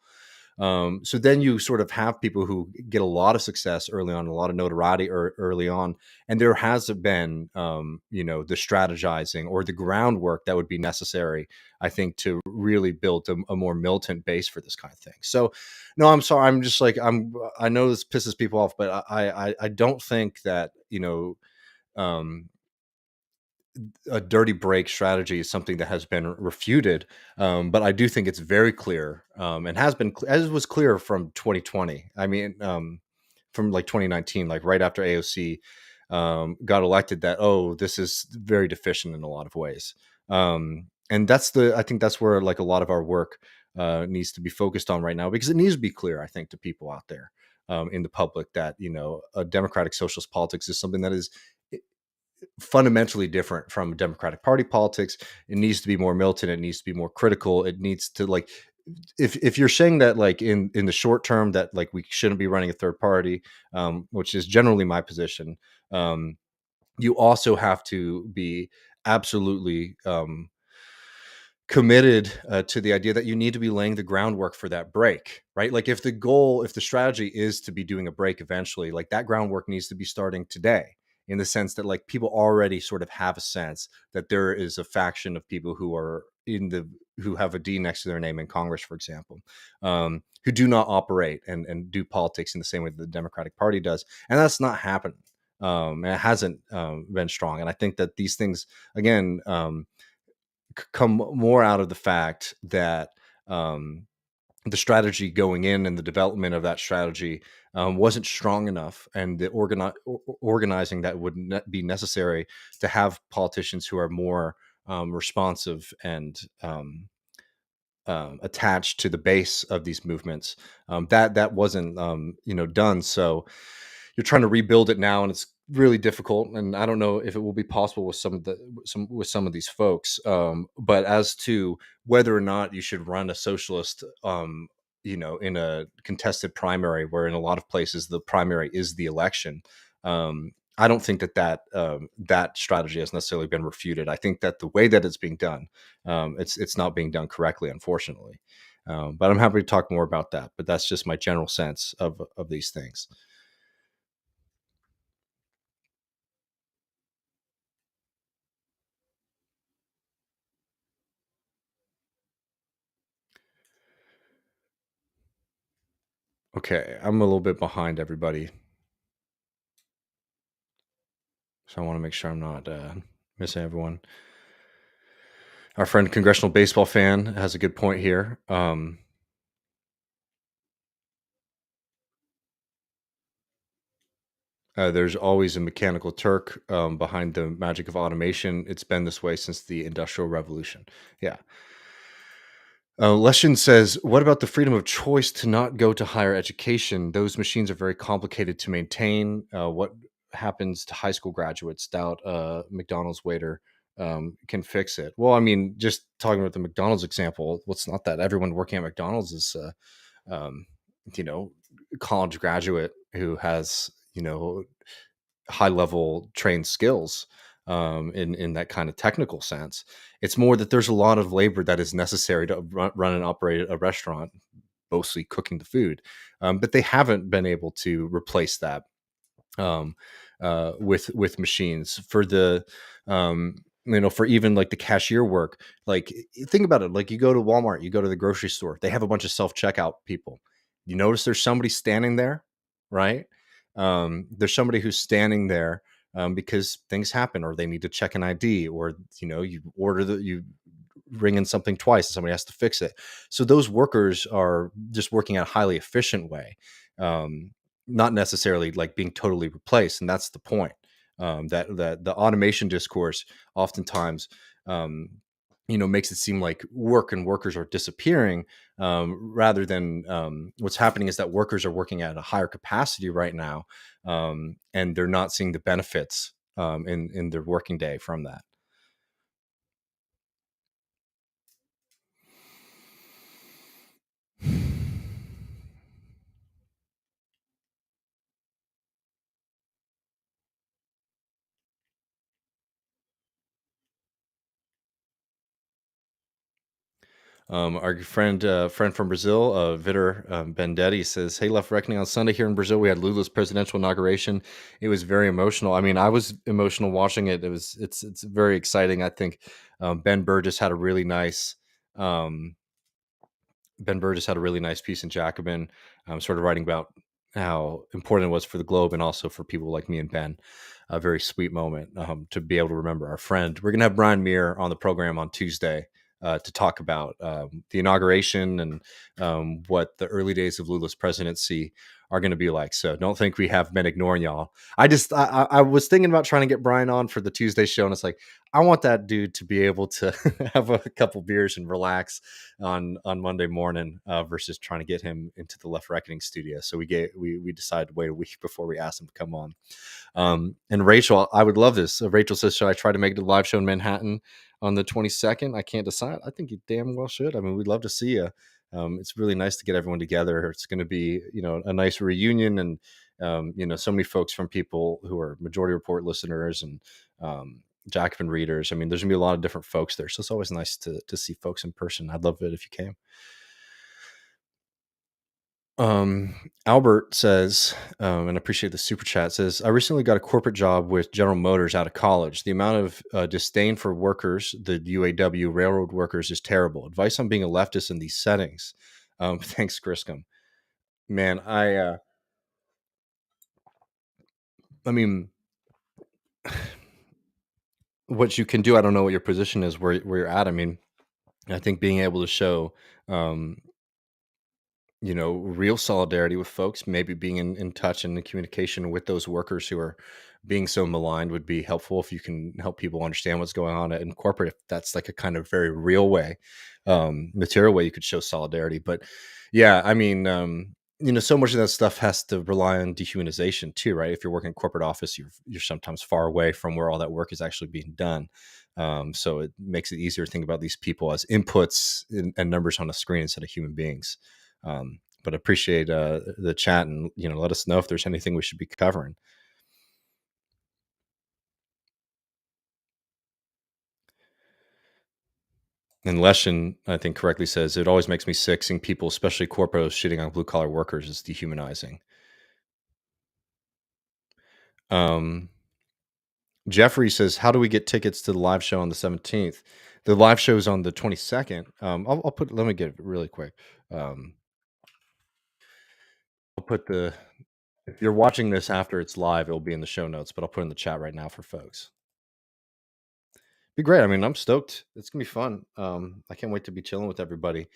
So then you sort of have people who get a lot of success early on, a lot of notoriety early on, and there hasn't been, the strategizing or the groundwork that would be necessary, I think, to really build a more militant base for this kind of thing. So, no, I'm sorry. I'm just like I know this pisses people off, but I don't think that Um, a dirty break strategy is something that has been refuted, but I do think it's very clear and has been as was clear from 2020. I mean, from like 2019, like right after AOC got elected, that this is very deficient in a lot of ways, and I think that's where like a lot of our work needs to be focused on right now because it needs to be clear, I think, to people out there in the public that a democratic socialist politics is something that is fundamentally different from Democratic Party politics. It needs to be more militant. It needs to be more critical. It needs to like, if you're saying that like in the short term that like we shouldn't be running a third party, which is generally my position, you also have to be absolutely committed to the idea that you need to be laying the groundwork for that break, right? Like if the strategy is to be doing a break eventually, like that groundwork needs to be starting today in the sense that like people already sort of have a sense that there is a faction of people who are who have a D next to their name in Congress, for example, who do not operate and do politics in the same way that the Democratic Party does. And that's not happening. And it hasn't been strong. And I think that these things, again, come more out of the fact that the strategy going in and the development of that strategy wasn't strong enough, and the organizing that would be necessary to have politicians who are more responsive and attached to the base of these movements. That wasn't done. So you're trying to rebuild it now, and it's really difficult. And I don't know if it will be possible with some of these folks. But as to whether or not you should run a socialist, in a contested primary, where in a lot of places the primary is the election. I don't think that strategy has necessarily been refuted. I think that the way that it's being done, it's not being done correctly, unfortunately. But I'm happy to talk more about that. But that's just my general sense of these things. Okay, I'm a little bit behind everybody, so I want to make sure I'm not missing everyone. Our friend, congressional baseball fan, has a good point here. There's always a mechanical Turk behind the magic of automation. It's been this way since the Industrial Revolution. Yeah. Leshin says, "What about the freedom of choice to not go to higher education? Those machines are very complicated to maintain. What happens to high school graduates? Doubt McDonald's waiter can fix it." Well, I mean, just talking about the McDonald's example, what's not that everyone working at McDonald's is, um, you know, college graduate who has, high level trained skills in that kind of technical sense. It's more that there's a lot of labor that is necessary to run and operate a restaurant, mostly cooking the food, but they haven't been able to replace that um, with machines for the for even like the cashier work. Like, think about it. Like, you go to Walmart, you go to the grocery store, they have a bunch of self checkout people. You notice there's somebody standing there, right? There's somebody who's standing there because things happen, or they need to check an ID, or you ring in something twice and somebody has to fix it. So those workers are just working at a highly efficient way, um, not necessarily like being totally replaced. And that's the point. That the automation discourse oftentimes, um, makes it seem like work and workers are disappearing, rather than what's happening is that workers are working at a higher capacity right now, and they're not seeing the benefits in their working day from that. Our friend from Brazil, Vitor Bendetti, says, "Hey, Left Reckoning on Sunday here in Brazil. We had Lula's presidential inauguration. It was very emotional. I mean, I was emotional watching it. It's very exciting. I think Ben Burgess had a really nice um, Ben Burgess had a really nice piece in Jacobin, sort of writing about how important it was for the globe and also for people like me and Ben. A very sweet moment to be able to remember our friend. We're going to have Brian Muir on the program on Tuesday to talk about the inauguration and what the early days of Lula's presidency are going to be like. So don't think we have been ignoring y'all. I was thinking about trying to get Brian on for the Tuesday show, and it's like, I want that dude to be able to have a couple beers and relax on Monday morning, versus trying to get him into the Left Reckoning studio. So we decided to wait a week before we asked him to come on. And Rachel, I would love this. Rachel says, "Should I try to make it a live show in Manhattan on the 22nd? I can't decide. I think you damn well should. I mean, we'd love to see you. It's really nice to get everyone together. It's going to be, a nice reunion, and so many folks from people who are Majority Report listeners and Jacobin readers. I mean, there's gonna be a lot of different folks there, so it's always nice to see folks in person. I'd love it if you came." Albert says, and I appreciate the super chat, says, "I recently got a corporate job with General Motors out of college. The amount of disdain for workers, the UAW railroad workers, is terrible. Advice on being a leftist in these settings." Thanks, Griscom. Man, I mean, what you can do, I don't know what your position is, where you're at. I mean, I think being able to show, um, real solidarity with folks, maybe being in touch and in communication with those workers who are being so maligned would be helpful if you can help people understand what's going on in corporate. If that's like a kind of very real way, material way you could show solidarity. But yeah, I mean, so much of that stuff has to rely on dehumanization too, right? If you're working in corporate office, you're sometimes far away from where all that work is actually being done. So it makes it easier to think about these people as inputs and numbers on a screen instead of human beings. But appreciate the chat, and let us know if there's anything we should be covering. And Leshin, I think, correctly says it always makes me sick seeing people, especially corporates, shitting on blue collar workers is dehumanizing. Um, Jeffrey says, "How do we get tickets to the live show on the 17th?" The live show is on the 22nd. I'll put. Let me get it really quick. Um, I'll put the. If you're watching this after it's live, it'll be in the show notes, but I'll put it in the chat right now for folks. Be great. I mean, I'm stoked. It's gonna be fun. I can't wait to be chilling with everybody.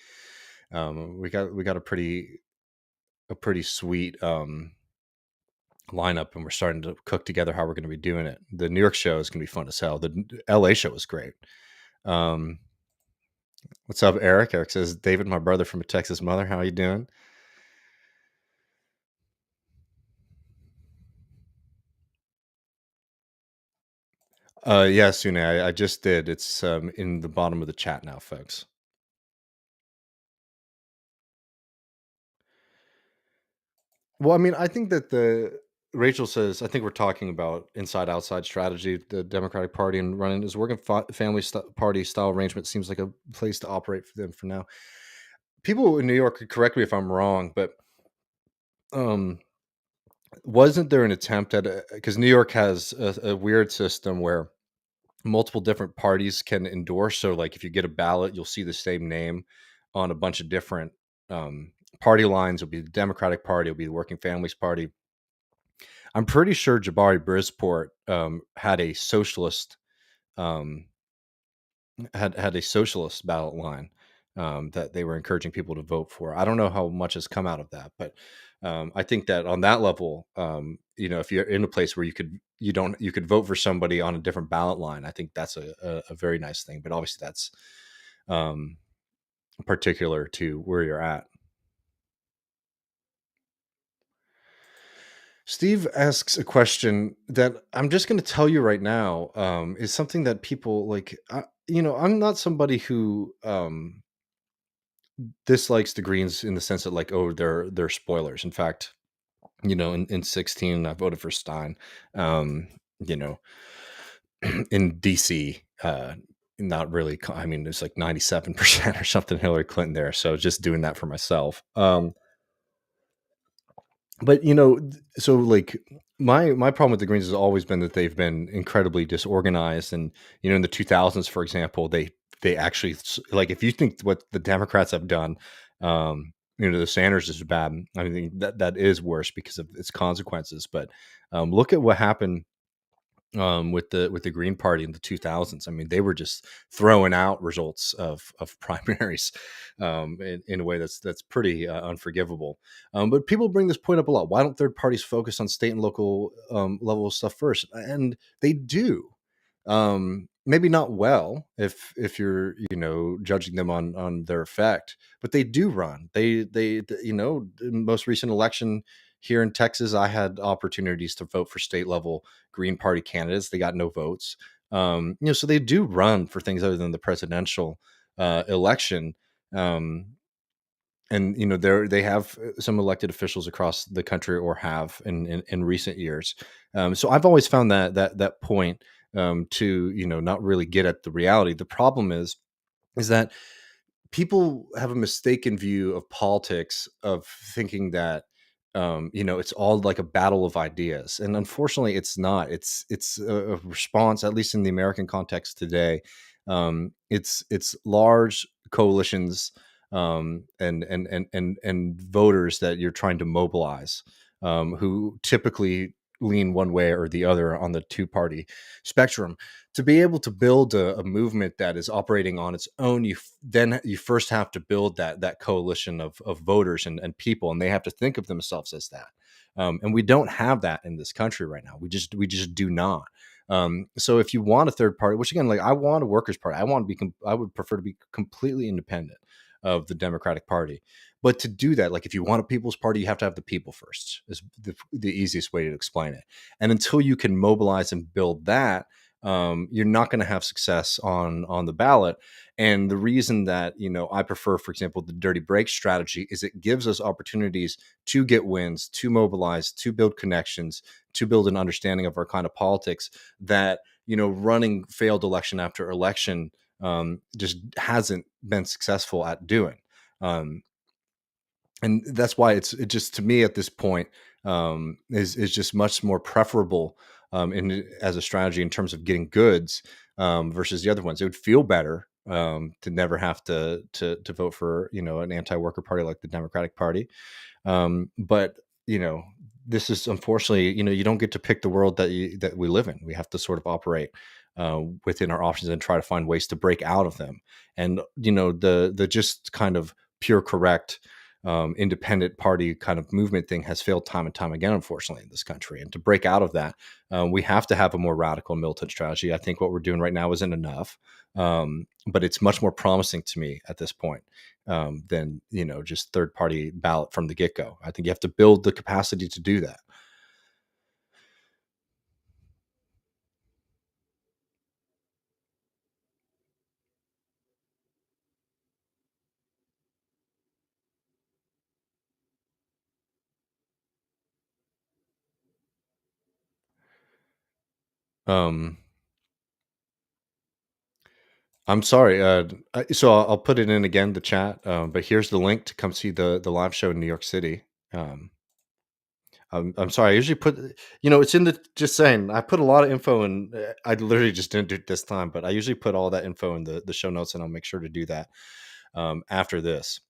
We got a pretty sweet lineup, and we're starting to cook together how we're going to be doing it. The New York show is going to be fun as hell. The LA show was great. Um, what's up, Eric? Eric says, "David, my brother from a Texas mother. How you doing?" Yeah, Sune, I just did. It's in the bottom of the chat now, folks. Well, I mean, I think that the Rachel says, I think we're talking about inside outside strategy. The Democratic Party and running as working family party style arrangement seems like a place to operate for them for now. People in New York could correct me if I'm wrong, but um, wasn't there an attempt at because New York has a weird system where multiple different parties can endorse. So, like, if you get a ballot, you'll see the same name on a bunch of different party lines. It'll be the Democratic Party, it'll be the Working Families Party. I'm pretty sure Jabari Brisport had a socialist um, had a socialist ballot line that they were encouraging people to vote for. I don't know how much has come out of that, but I think that on that level, if you're in a place where you could vote for somebody on a different ballot line, I think that's a very nice thing. But obviously, that's um, particular to where you're at. Steve asks a question that I'm just going to tell you right now is something that people like. I'm not somebody who dislikes the Greens in the sense that, like, oh, they're spoilers. In fact, in 16, I voted for Stein. Um, you know, in DC, not really. I mean, it's like 97% or something Hillary Clinton there. So just doing that for myself. But so, like, my problem with the Greens has always been that they've been incredibly disorganized, and in the 2000s, for example, they actually, like, if you think what the Democrats have done, the Sanders is bad. I mean, that is worse because of its consequences. But look at what happened with the Green Party in the 2000s. I mean, they were just throwing out results of primaries in a way that's pretty unforgivable. But people bring this point up a lot. Why don't third parties focus on state and local level stuff first? And they do. Maybe not well if you're judging them on their effect, but they do run. The most recent election here in Texas, I had opportunities to vote for state level Green Party candidates. They got no votes. So they do run for things other than the presidential election. And they have some elected officials across the country, or have in recent years. So I've always found that point to not really get at the reality. The problem is that people have a mistaken view of politics, of thinking that it's all like a battle of ideas, and unfortunately it's not. It's a response, at least in the American context today. It's large coalitions, and voters that you're trying to mobilize, who typically lean one way or the other on the two party spectrum. to be able to build a movement that is operating on its own, then you first have to build that coalition of voters and people, and they have to think of themselves as that. And we don't have that in this country right now. We just do not. So if you want a third party, which again, like I want a workers' party, I would prefer to be completely independent of the Democratic Party. But to do that, like if you want a people's party, you have to have the people first. Is the easiest way to explain it. And until you can mobilize and build that, you're not going to have success on the ballot. And the reason that I prefer, for example, the dirty break strategy is it gives us opportunities to get wins, to mobilize, to build connections, to build an understanding of our kind of politics that running failed election after election just hasn't been successful at doing. Um, and that's why it just to me at this point is just much more preferable in as a strategy in terms of getting goods versus the other ones. It would feel better to never have to vote for an anti-worker party like the Democratic Party, but you know this is unfortunately you don't get to pick the world that we live in. We have to sort of operate within our options and try to find ways to break out of them. And the just kind of pure correct independent party kind of movement thing has failed time and time again, unfortunately, in this country. And to break out of that, we have to have a more radical militant strategy. I think what we're doing right now isn't enough, but it's much more promising to me at this point than just third party ballot from the get go. I think you have to build the capacity to do that. Um, I'm sorry. So I'll put it in again, the chat. But here's the link to come see the live show in New York City. I'm sorry. I usually put, it's in the, just saying, I put a lot of info in. I literally just didn't do it this time, but I usually put all that info in the show notes, and I'll make sure to do that after this.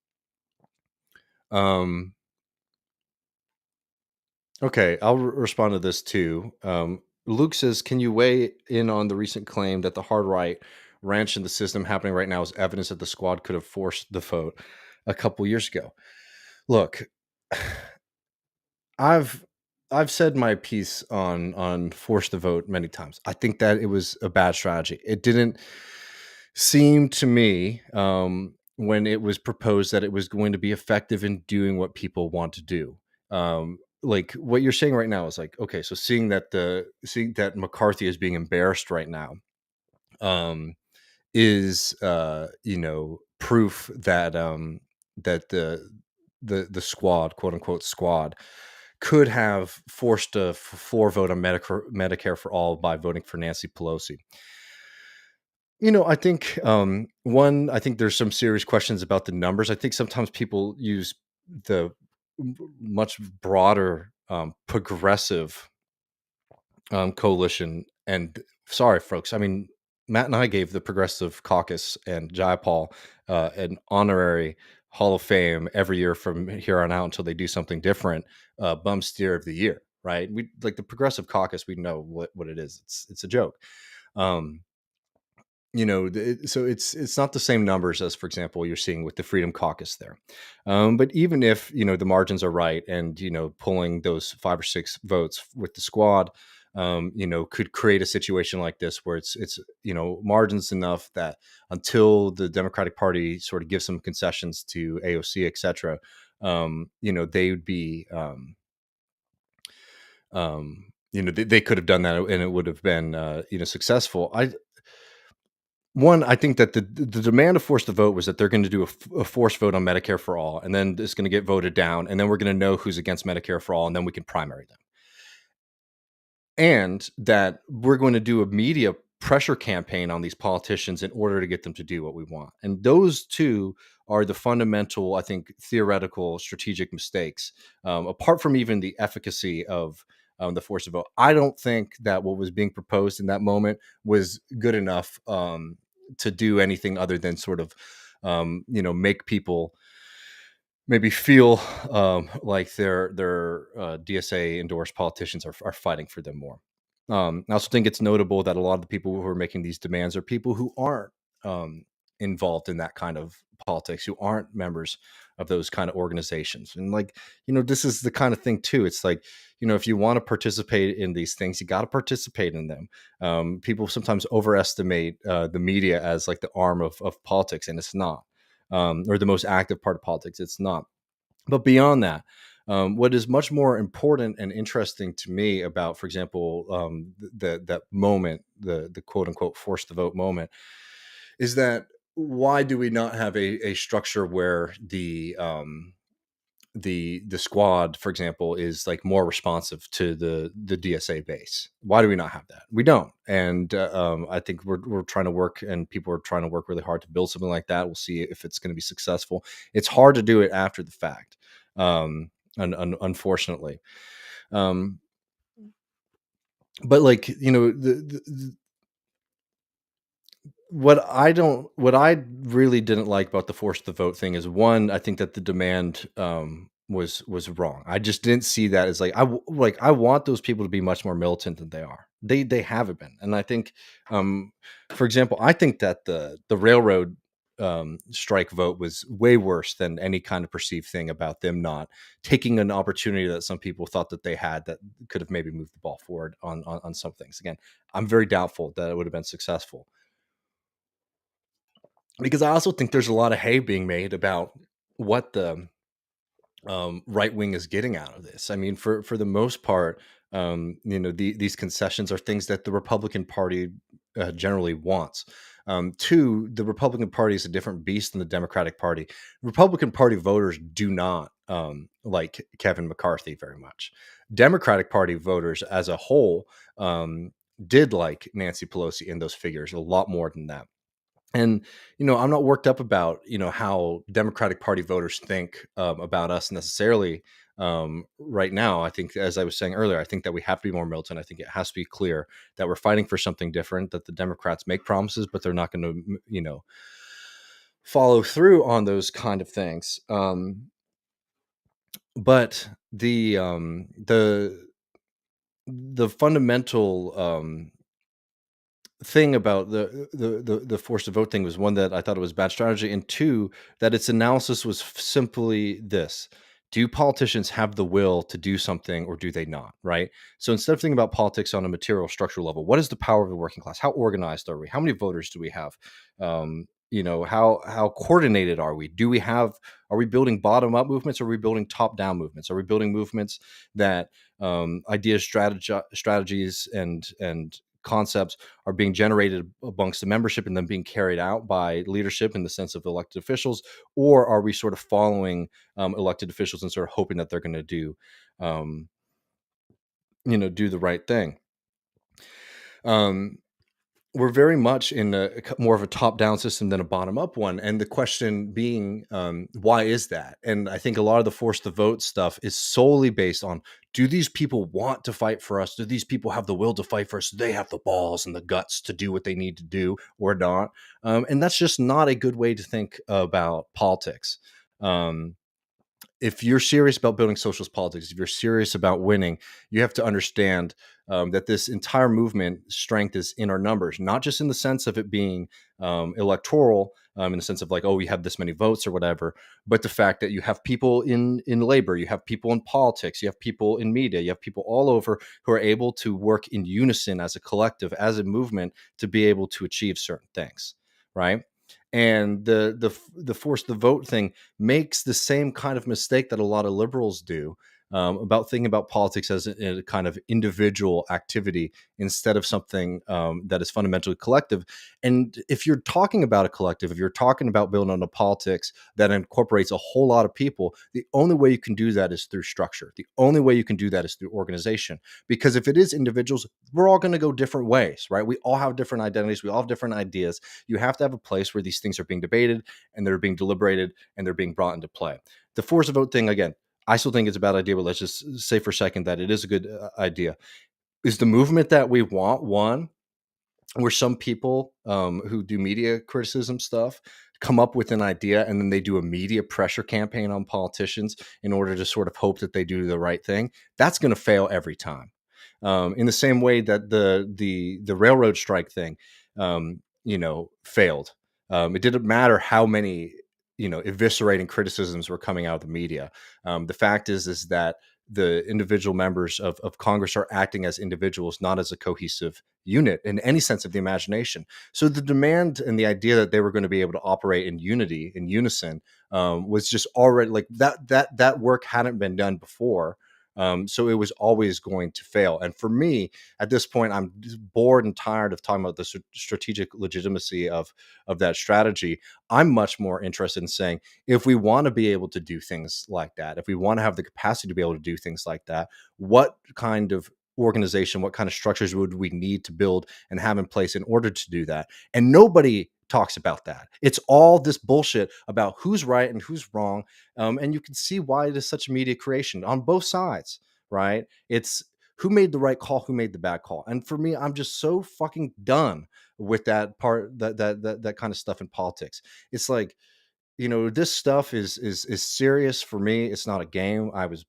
Um, okay. I'll respond to this too. Luke says, can you weigh in on the recent claim that the hard right ranch in the system happening right now is evidence that the squad could have forced the vote a couple years ago? Look, I've I've said my piece on force the vote many times. I think that it was a bad strategy. It didn't seem to me when it was proposed that it was going to be effective in doing what people want to do. Like what you're saying right now is like, okay, so seeing that McCarthy is being embarrassed right now, um, is proof that that the squad, quote unquote squad, could have forced a floor vote on Medicare for all by voting for Nancy Pelosi. I think I think there's some serious questions about the numbers. I think sometimes people use the much broader progressive coalition. And sorry, folks. I mean, Matt and I gave the Progressive Caucus and Jayapal an honorary Hall of Fame every year from here on out until they do something different. Bum steer of the year, right? We like the Progressive Caucus. We know what it is. It's a joke. Um, so it's not the same numbers as, for example, you're seeing with the Freedom Caucus there. But even if the margins are right, and pulling those 5 or 6 votes with the squad could create a situation like this where it's margins enough that until the Democratic Party sort of gives some concessions to AOC, etc., they would be they could have done that, and it would have been successful. I think that the demand to force the vote was that they're going to do a forced vote on Medicare for all, and then it's going to get voted down, and then we're going to know who's against Medicare for all, and then we can primary them. And that we're going to do a media pressure campaign on these politicians in order to get them to do what we want. And those two are the fundamental, I think, theoretical strategic mistakes, apart from even the efficacy of the force of vote. I don't think that what was being proposed in that moment was good enough to do anything other than sort of make people maybe feel like their DSA endorsed politicians are fighting for them more. I also think it's notable that a lot of the people who are making these demands are people who aren't um, involved in that kind of politics, who aren't members of those kind of organizations. And like, this is the kind of thing too. It's like, if you want to participate in these things, you got to participate in them. People sometimes overestimate the media as like the arm of politics, and it's not, or the most active part of politics. It's not. But beyond that, what is much more important and interesting to me about, for example, that moment, the quote unquote force the vote moment, is that why do we not have a structure where the squad, for example, is like more responsive to the DSA base? Why do we not have that? We don't, and I think we're trying to work, and people are trying to work really hard to build something like that. We'll see if it's going to be successful. It's hard to do it after the fact, unfortunately. Um, but like what I really didn't like about the force the vote thing is, one, I think that the demand was wrong. I just didn't see that as like I want those people to be much more militant than they are. They haven't been. And I think for example, I think that the railroad strike vote was way worse than any kind of perceived thing about them not taking an opportunity that some people thought that they had that could have maybe moved the ball forward on some things. Again, I'm very doubtful that it would have been successful, because I also think there's a lot of hay being made about what the right wing is getting out of this. I mean, for the most part, these concessions are things that the Republican Party generally wants. Two, the Republican Party is a different beast than the Democratic Party. Republican Party voters do not like Kevin McCarthy very much. Democratic Party voters as a whole did like Nancy Pelosi in those figures a lot more than that. And I'm not worked up about how Democratic Party voters think about us necessarily right now. I think, as I was saying earlier, I think that we have to be more militant. I think it has to be clear that we're fighting for something different, that the Democrats make promises but they're not going to follow through on those kind of things. But the fundamental thing about the force to vote thing was, one, that I thought it was bad strategy, and two, that its analysis was simply this: do politicians have the will to do something, or do they not? Right. So instead of thinking about politics on a material structural level, what is the power of the working class? How organized are we? How many voters do we have? How coordinated are we? Are we building bottom up movements, or are we building top down movements? Are we building movements that ideas, strategies, and concepts are being generated amongst the membership and then being carried out by leadership in the sense of elected officials? Or are we sort of following elected officials and sort of hoping that they're going to um, do the right thing? We're very much in more of a top-down system than a bottom-up one, and the question being, why is that? And I think a lot of the force the vote stuff is solely based on, do these people want to fight for us? Do these people have the will to fight for us? Do they have the balls and the guts to do what they need to do, or not? And that's just not a good way to think about politics. Um, if you're serious about building socialist politics, if you're serious about winning, you have to understand that this entire movement strength is in our numbers, not just in the sense of it being electoral, in the sense of like, oh, we have this many votes or whatever, but the fact that you have people in labor, you have people in politics, you have people in media, you have people all over who are able to work in unison as a collective, as a movement, to be able to achieve certain things, right? And the force the vote thing makes the same kind of mistake that a lot of liberals do, about thinking about politics as a kind of individual activity instead of something that is fundamentally collective. And if you're talking about a collective, if you're talking about building on a politics that incorporates a whole lot of people, the only way you can do that is through structure. The only way you can do that is through organization. Because if it is individuals, we're all going to go different ways, right? We all have different identities. We all have different ideas. You have to have a place where these things are being debated and they're being deliberated and they're being brought into play. The force of vote thing, again, I still think it's a bad idea, but let's just say for a second that it is a good idea. Is the movement that we want one where some people who do media criticism stuff come up with an idea and then they do a media pressure campaign on politicians in order to sort of hope that they do the right thing? That's going to fail every time. in the same way that the railroad strike thing, failed. It didn't matter how many eviscerating criticisms were coming out of the media. The fact is that the individual members of Congress are acting as individuals, not as a cohesive unit in any sense of the imagination. So the demand and the idea that they were going to be able to operate in unity, in unison, was just already like that work hadn't been done before. So it was always going to fail. And for me, at this point, I'm just bored and tired of talking about the strategic legitimacy of that strategy. I'm much more interested in saying, if we want to be able to do things like that, if we want to have the capacity to be able to do things like that, what kind of organization, what kind of structures would we need to build and have in place in order to do that? And nobody talks about that. It's all this bullshit about who's right and who's wrong. And you can see why it is such a media creation on both sides, right? It's who made the right call, who made the bad call. And for me, I'm just so fucking done with that part, that kind of stuff in politics. It's like, this stuff is serious for me. It's not a game. I was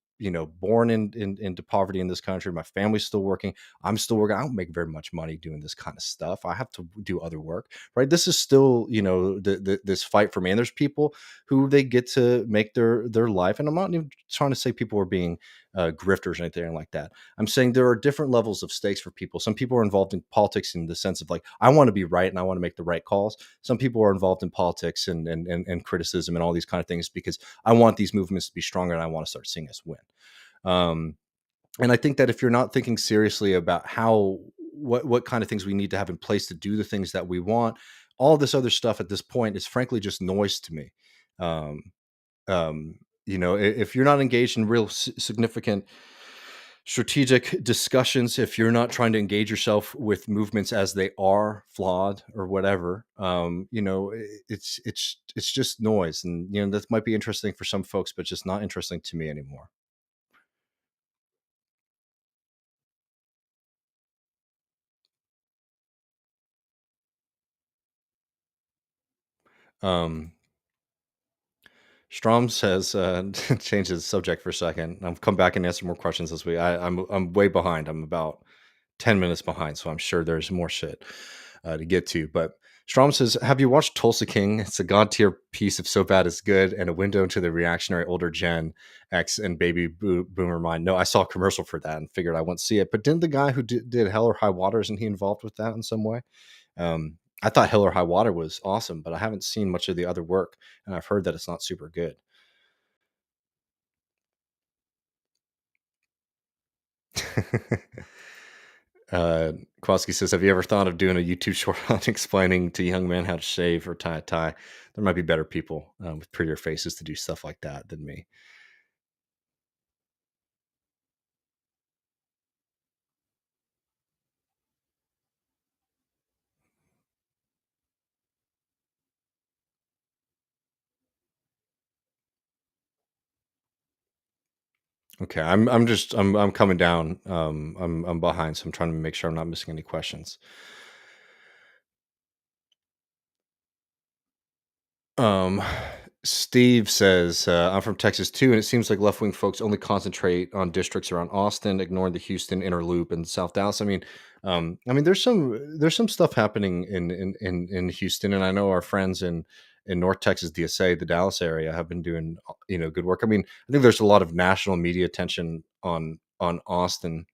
born into poverty in this country. My family's still working. I'm still working. I don't make very much money doing this kind of stuff. I have to do other work, right? This is still this fight for me. And there's people who they get to make their life, and I'm not even trying to say people are being grifters or anything like that. I'm saying there are different levels of stakes for people. Some people are involved in politics in the sense of like, I want to be right and I want to make the right calls. Some people are involved in politics and criticism and all these kind of things because I want these movements to be stronger and I want to start seeing us win. Um, and I think that if you're not thinking seriously about what kind of things we need to have in place to do the things that we want, all this other stuff at this point is frankly just noise to me. Um, if you're not engaged in real significant strategic discussions, if you're not trying to engage yourself with movements as they are flawed or whatever, it's just noise. And that might be interesting for some folks, but just not interesting to me anymore. um Strom says, change the subject for a second. I'll come back and answer more questions this week. I'm way behind. I'm about 10 minutes behind, so I'm sure there's more shit to get to. But Strom says, have you watched Tulsa King? It's a god tier piece of So Bad It's Good and a window into the reactionary older Gen X and baby boomer mind. No, I saw a commercial for that and figured I wouldn't see it. But didn't the guy who did Hell or High Water, isn't he involved with that in some way? I thought Hell or High Water was awesome, but I haven't seen much of the other work, and I've heard that it's not super good. Kowalski says, have you ever thought of doing a YouTube short on explaining to young men how to shave or tie a tie? There might be better people with prettier faces to do stuff like that than me. Okay, I'm coming down. I'm behind, so I'm trying to make sure I'm not missing any questions. Um, Steve says, I'm from Texas too, and it seems like left wing folks only concentrate on districts around Austin, ignoring the Houston inner loop and South Dallas. I mean, there's some stuff happening in Houston, and I know our friends in North Texas, DSA, the Dallas area, have been doing good work. I mean, I think there's a lot of national media attention on Austin.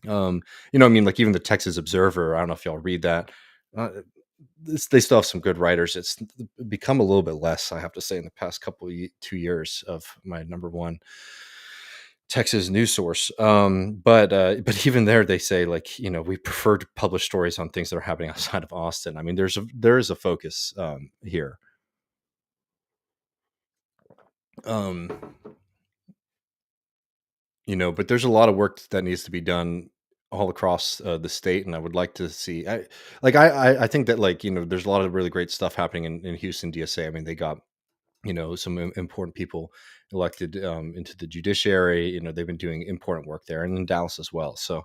I mean, like even the Texas Observer. I don't know if y'all read that. Uh, they still have some good writers. It's become a little bit less, I have to say, in the past couple of 2 years of my number one Texas news source. But even there, they say like we prefer to publish stories on things that are happening outside of Austin. I mean, there is a focus here. Um, but there's a lot of work that needs to be done all across the state, and I would like to see. I think that there's a lot of really great stuff happening in Houston DSA. I mean, they got some important people elected into the judiciary. They've been doing important work there, and in Dallas as well. So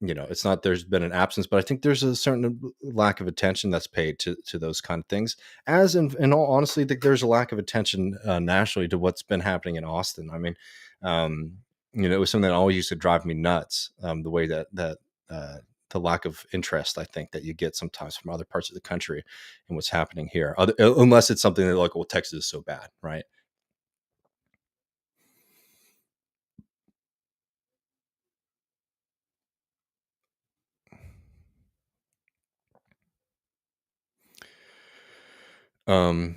it's not there's been an absence, but I think there's a certain lack of attention that's paid to those kind of things. As in all honesty, I think there's a lack of attention nationally to what's been happening in Austin. I mean, um, It was something that always used to drive me nuts. The way that uh, the lack of interest, I think, that you get sometimes from other parts of the country and what's happening here, unless it's something that like, well, Texas is so bad, right? Um,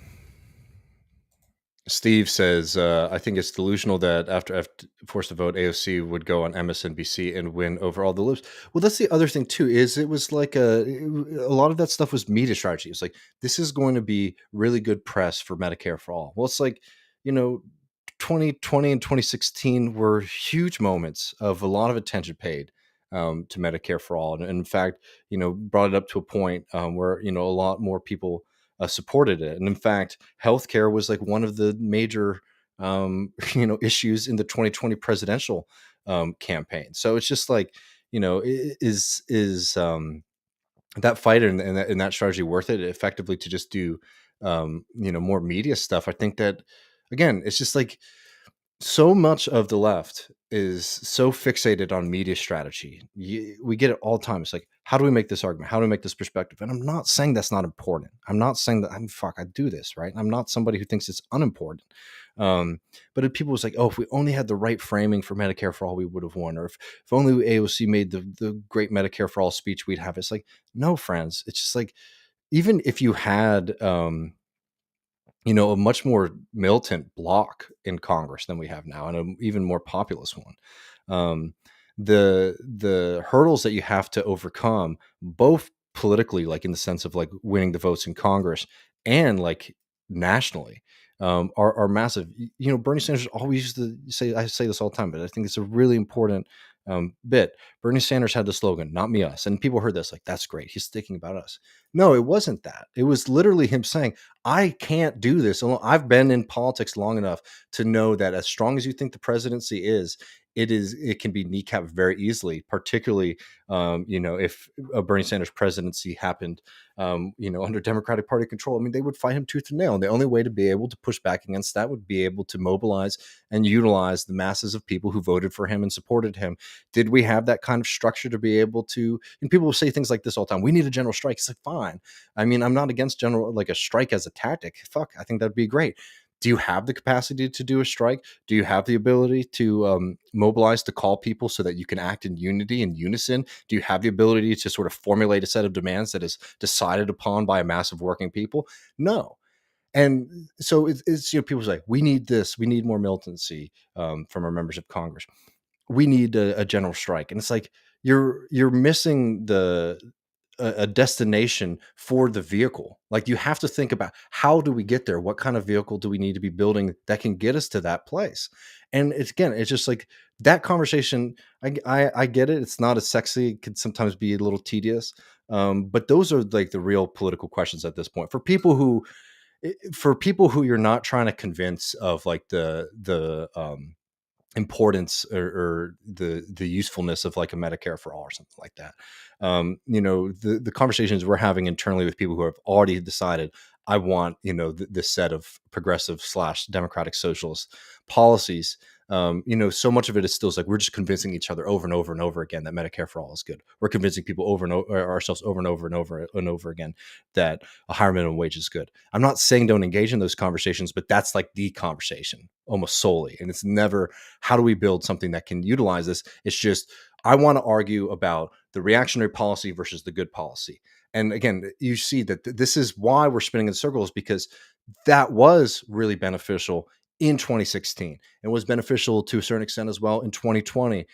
Steve says, I think it's delusional that after forced to vote, AOC would go on MSNBC and win over all the libs. Well, that's the other thing too. Is it was like a lot of that stuff was media strategy. It's like this is going to be really good press for Medicare for all. Well, it's like you know, 2020 and 2016 were huge moments of a lot of attention paid to Medicare for all, and in fact, brought it up to a point where a lot more people supported it. And in fact, healthcare was like one of the major, issues in the 2020 presidential campaign. So it's just like, is that fight and that strategy worth it effectively to just do, more media stuff? I think that again, it's just like so much of the left is so fixated on media strategy. We get it all the time. It's like, how do we make this argument? How do we make this perspective? And I'm not saying that's not important. I'm not saying that I do this, right? I'm not somebody who thinks it's unimportant. But if people was like, oh, if we only had the right framing for Medicare for all, we would have won. Or if only AOC made the great Medicare for all speech, we'd have. It's like, no, friends. It's just like, even if you had, a much more militant bloc in Congress than we have now, and an even more populist one. Um, the hurdles that you have to overcome, both politically, like in the sense of like winning the votes in Congress, and like nationally, are massive. Bernie Sanders always used to say, I say this all the time, but I think it's a really important bit. Bernie Sanders had the slogan, "Not me, us," and people heard this like, "That's great. He's thinking about us." No, it wasn't that. It was literally him saying, I can't do this alone. I've been in politics long enough to know that as strong as you think the presidency is, it can be kneecapped very easily, particularly if a Bernie Sanders presidency happened under Democratic Party control. I mean, they would fight him tooth and nail. And the only way to be able to push back against that would be able to mobilize and utilize the masses of people who voted for him and supported him. Did we have that kind of structure to be able to? And people will say things like this all the time. We need a general strike. It's like, fine. I mean, I'm not against general, like a strike as a tactic. Fuck, I think that'd be great. Do you have the capacity to do a strike? Do you have the ability to mobilize to call people so that you can act in unity and unison? Do you have the ability to sort of formulate a set of demands that is decided upon by a mass of working people? No. And so it's people say, we need this, we need more militancy from our members of Congress. We need a general strike. And it's like, you're missing a destination for the vehicle. Like, you have to think about, how do we get there? What kind of vehicle do we need to be building that can get us to that place? And it's just like that conversation. I get it. It's not as sexy. It could sometimes be a little tedious. But those are like the real political questions at this point for people who you're not trying to convince of like the importance or the usefulness of like a Medicare for all or something like that. The conversations we're having internally with people who have already decided, I want this set of progressive slash democratic socialist policies. So much of it is still like we're just convincing each other over and over and over again that Medicare for all is good. We're convincing people over and over ourselves over and over and over and over again that a higher minimum wage is good. I'm not saying don't engage in those conversations, but that's like the conversation almost solely. And it's never, how do we build something that can utilize this? It's just, I want to argue about the reactionary policy versus the good policy. And again, you see that this is why we're spinning in circles, because that was really beneficial in 2016 and was beneficial to a certain extent as well in 2020,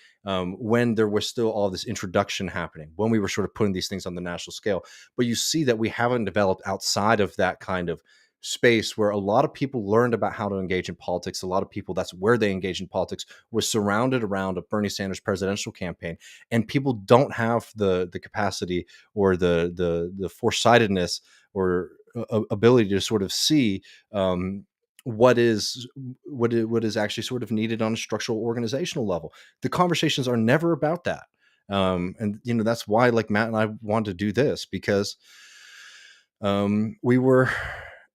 when there was still all this introduction happening, when we were sort of putting these things on the national scale. But you see that we haven't developed outside of that kind of space where a lot of people learned about how to engage in politics. A lot of people, that's where they engage in politics, was surrounded around a Bernie Sanders presidential campaign. And people don't have the capacity or the foresightedness or ability to sort of see what is actually sort of needed on a structural organizational level. The conversations are never about that. And that's why, like, Matt and I wanted to do this, because we were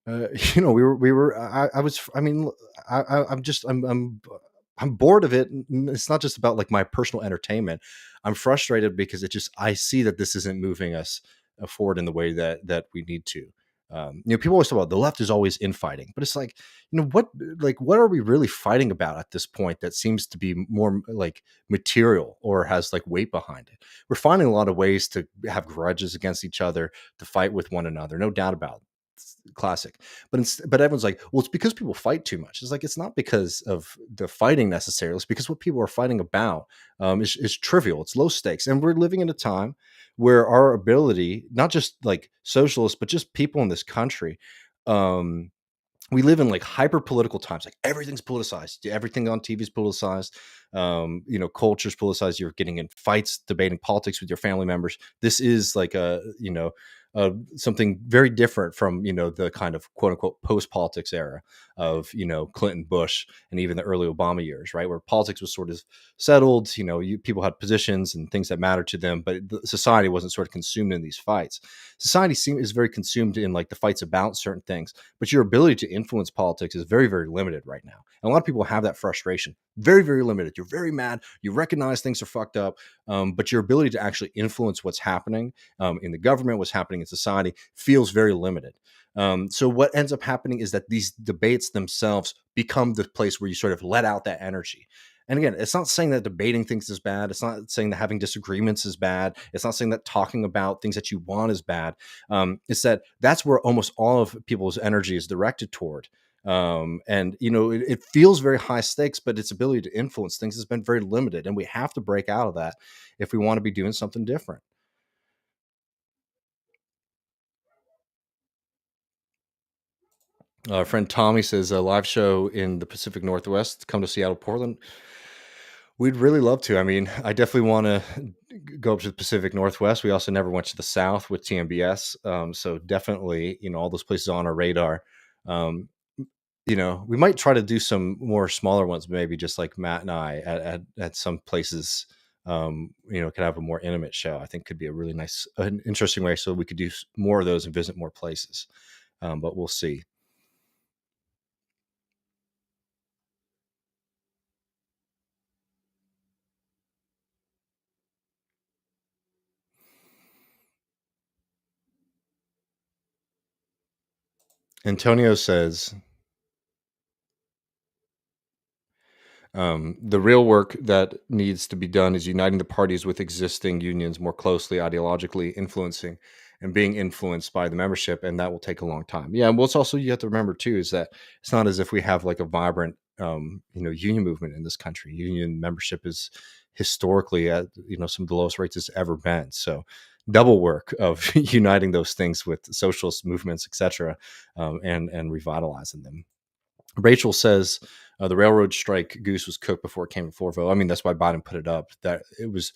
we were I was, I mean, I'm I'm bored of it. It's not just about like my personal entertainment. I'm frustrated because I see that this isn't moving us forward in the way that we need to. People always talk about the left is always infighting, but it's like, what are we really fighting about at this point that seems to be more like material or has like weight behind it? We're finding a lot of ways to have grudges against each other, to fight with one another, no doubt about it. It's classic. But everyone's like, well, it's because people fight too much. It's like, it's not because of the fighting necessarily. It's because what people are fighting about is trivial. It's low stakes, and we're living in a time where our ability, not just like socialists, but just people in this country, um, we live in like hyper political times. Like everything's politicized. Everything on TV is politicized. Culture's politicized. You're getting in fights, debating politics with your family members. This is like something very different from the kind of quote unquote post politics era of Clinton, Bush, and even the early Obama years, right, where politics was sort of settled. People had positions and things that mattered to them, but the society wasn't sort of consumed in these fights. Society is very consumed in like the fights about certain things, but your ability to influence politics is very, very limited right now. And a lot of people have that frustration. Very, very limited. You're very mad. You recognize things are fucked up, but your ability to actually influence what's happening in the government, what's happening in society, feels very limited. So what ends up happening is that these debates themselves become the place where you sort of let out that energy. And again, it's not saying that debating things is bad. It's not saying that having disagreements is bad. It's not saying that talking about things that you want is bad. It's that that's where almost all of people's energy is directed toward. And it feels very high stakes, but its ability to influence things has been very limited, and we have to break out of that if we want to be doing something different. Our friend Tommy says a live show in the Pacific Northwest. Come to Seattle, Portland. We'd really love to. I mean, I definitely want to go up to the Pacific Northwest. We also never went to the South with TMBS, so definitely, all those places on our radar. Um, we might try to do some more smaller ones, maybe just like Matt and I at some places. Could have a more intimate show. I think could be a really nice, an interesting way, so we could do more of those and visit more places. But we'll see. Antonio says, the real work that needs to be done is uniting the parties with existing unions more closely, ideologically influencing and being influenced by the membership. And that will take a long time. Yeah. Well, it's also, you have to remember too, is that it's not as if we have like a vibrant, union movement in this country. Union membership is historically at, some of the lowest rates it's ever been. So double work of uniting those things with socialist movements, etc., and revitalizing them. Rachel says the railroad strike goose was cooked before it came to vote. I mean, that's why Biden put it up. That it was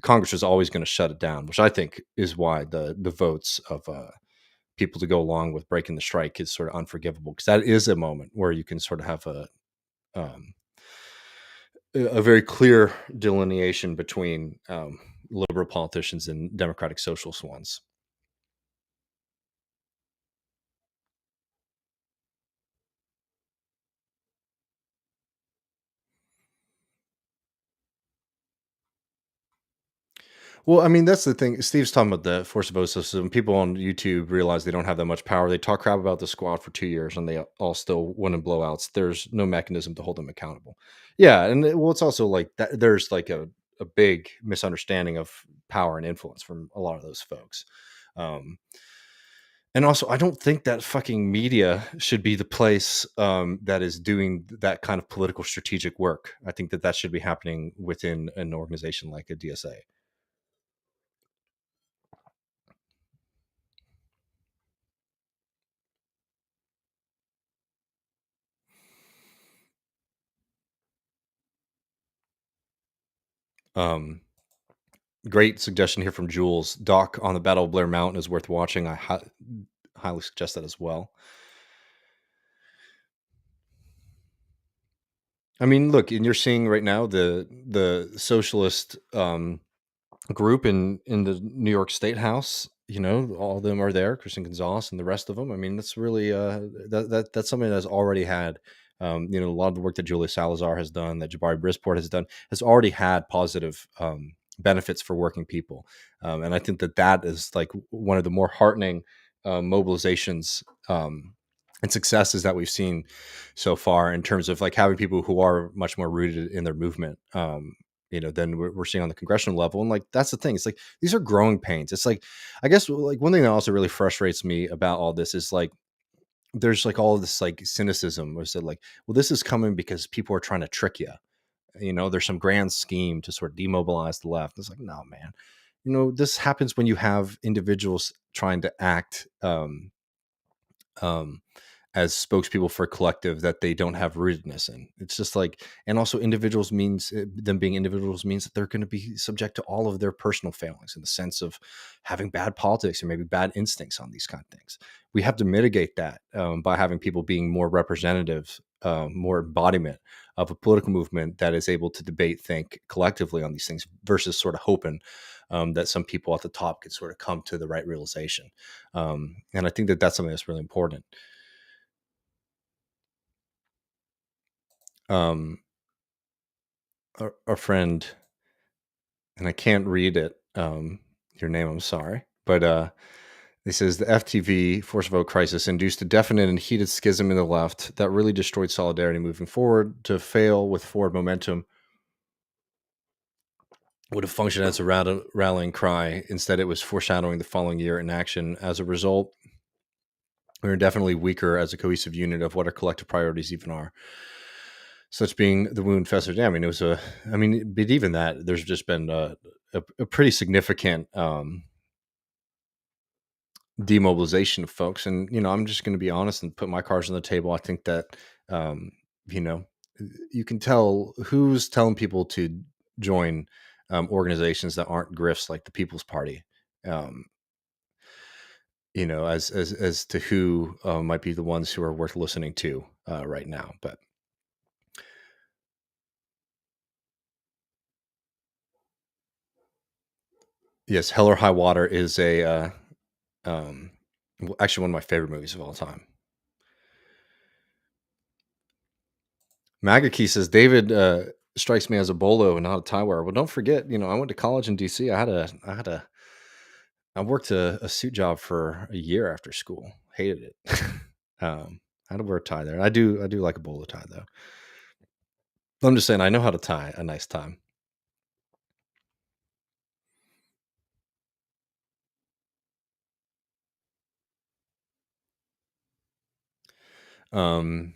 Congress was always going to shut it down, which I think is why the votes of people to go along with breaking the strike is sort of unforgivable, because that is a moment where you can sort of have um, a very clear delineation between liberal politicians and democratic socialist ones. Well, I mean, that's the thing. Steve's talking about the force of vote system. People on YouTube realize they don't have that much power. They talk crap about the squad for 2 years, and they all still win in blowouts. There's no mechanism to hold them accountable. Yeah, and well, it's also like that. There's like a big misunderstanding of power and influence from a lot of those folks. Um, and also, I don't think that fucking media should be the place that is doing that kind of political strategic work. I think that should be happening within an organization like a DSA. Um, Great suggestion here from Jules. Doc on the Battle of Blair Mountain is worth watching. I highly suggest that as well. I mean, look, and you're seeing right now the socialist group in the New York State House. All of them are there. Christian Gonzalez and the rest of them. I mean, that's really that's something that's already had A lot of the work that Julia Salazar has done, that Jabari Brisport has done, has already had positive benefits for working people. And I think that that is like one of the more heartening mobilizations and successes that we've seen so far in terms of like having people who are much more rooted in their movement. Than we're seeing on the congressional level. And like, that's the thing. It's like, these are growing pains. It's like, I guess like one thing that also really frustrates me about all this is like, there's like all of this like cynicism was that like, well, this is coming because people are trying to trick you. There's some grand scheme to sort of demobilize the left. It's like, no, man. This happens when you have individuals trying to act um, as spokespeople for a collective that they don't have rootedness in. It's just like, and also individuals means them being individuals means that they're going to be subject to all of their personal failings in the sense of having bad politics or maybe bad instincts on these kind of things. We have to mitigate that by having people being more representative, more embodiment of a political movement that is able to debate, think collectively on these things versus sort of hoping that some people at the top could sort of come to the right realization. And I think that that's something that's really important. um our friend, and I can't read it, your name, I'm sorry, but it says the FTV force vote crisis induced a definite and heated schism in the left that really destroyed solidarity moving forward. To fail with forward momentum would have functioned as a rallying cry. Instead, it was foreshadowing the following year in action. As a result, we are definitely weaker as a cohesive unit of what our collective priorities even are. Such being the wound festered. Yeah, I mean, it was but even that, there's just been a pretty significant demobilization of folks. And, I'm just going to be honest and put my cards on the table. I think that, um, you know, you can tell who's telling people to join organizations that aren't grifts like the People's Party. Um, as to who might be the ones who are worth listening to right now. But yes, Hell or High Water is actually one of my favorite movies of all time. Magaki says David strikes me as a bolo and not a tie wearer. Well, don't forget, I went to college in DC. I worked a suit job for a year after school. Hated it. I had to wear a tie there. I do like a bolo tie though. I'm just saying I know how to tie a nice tie. Um,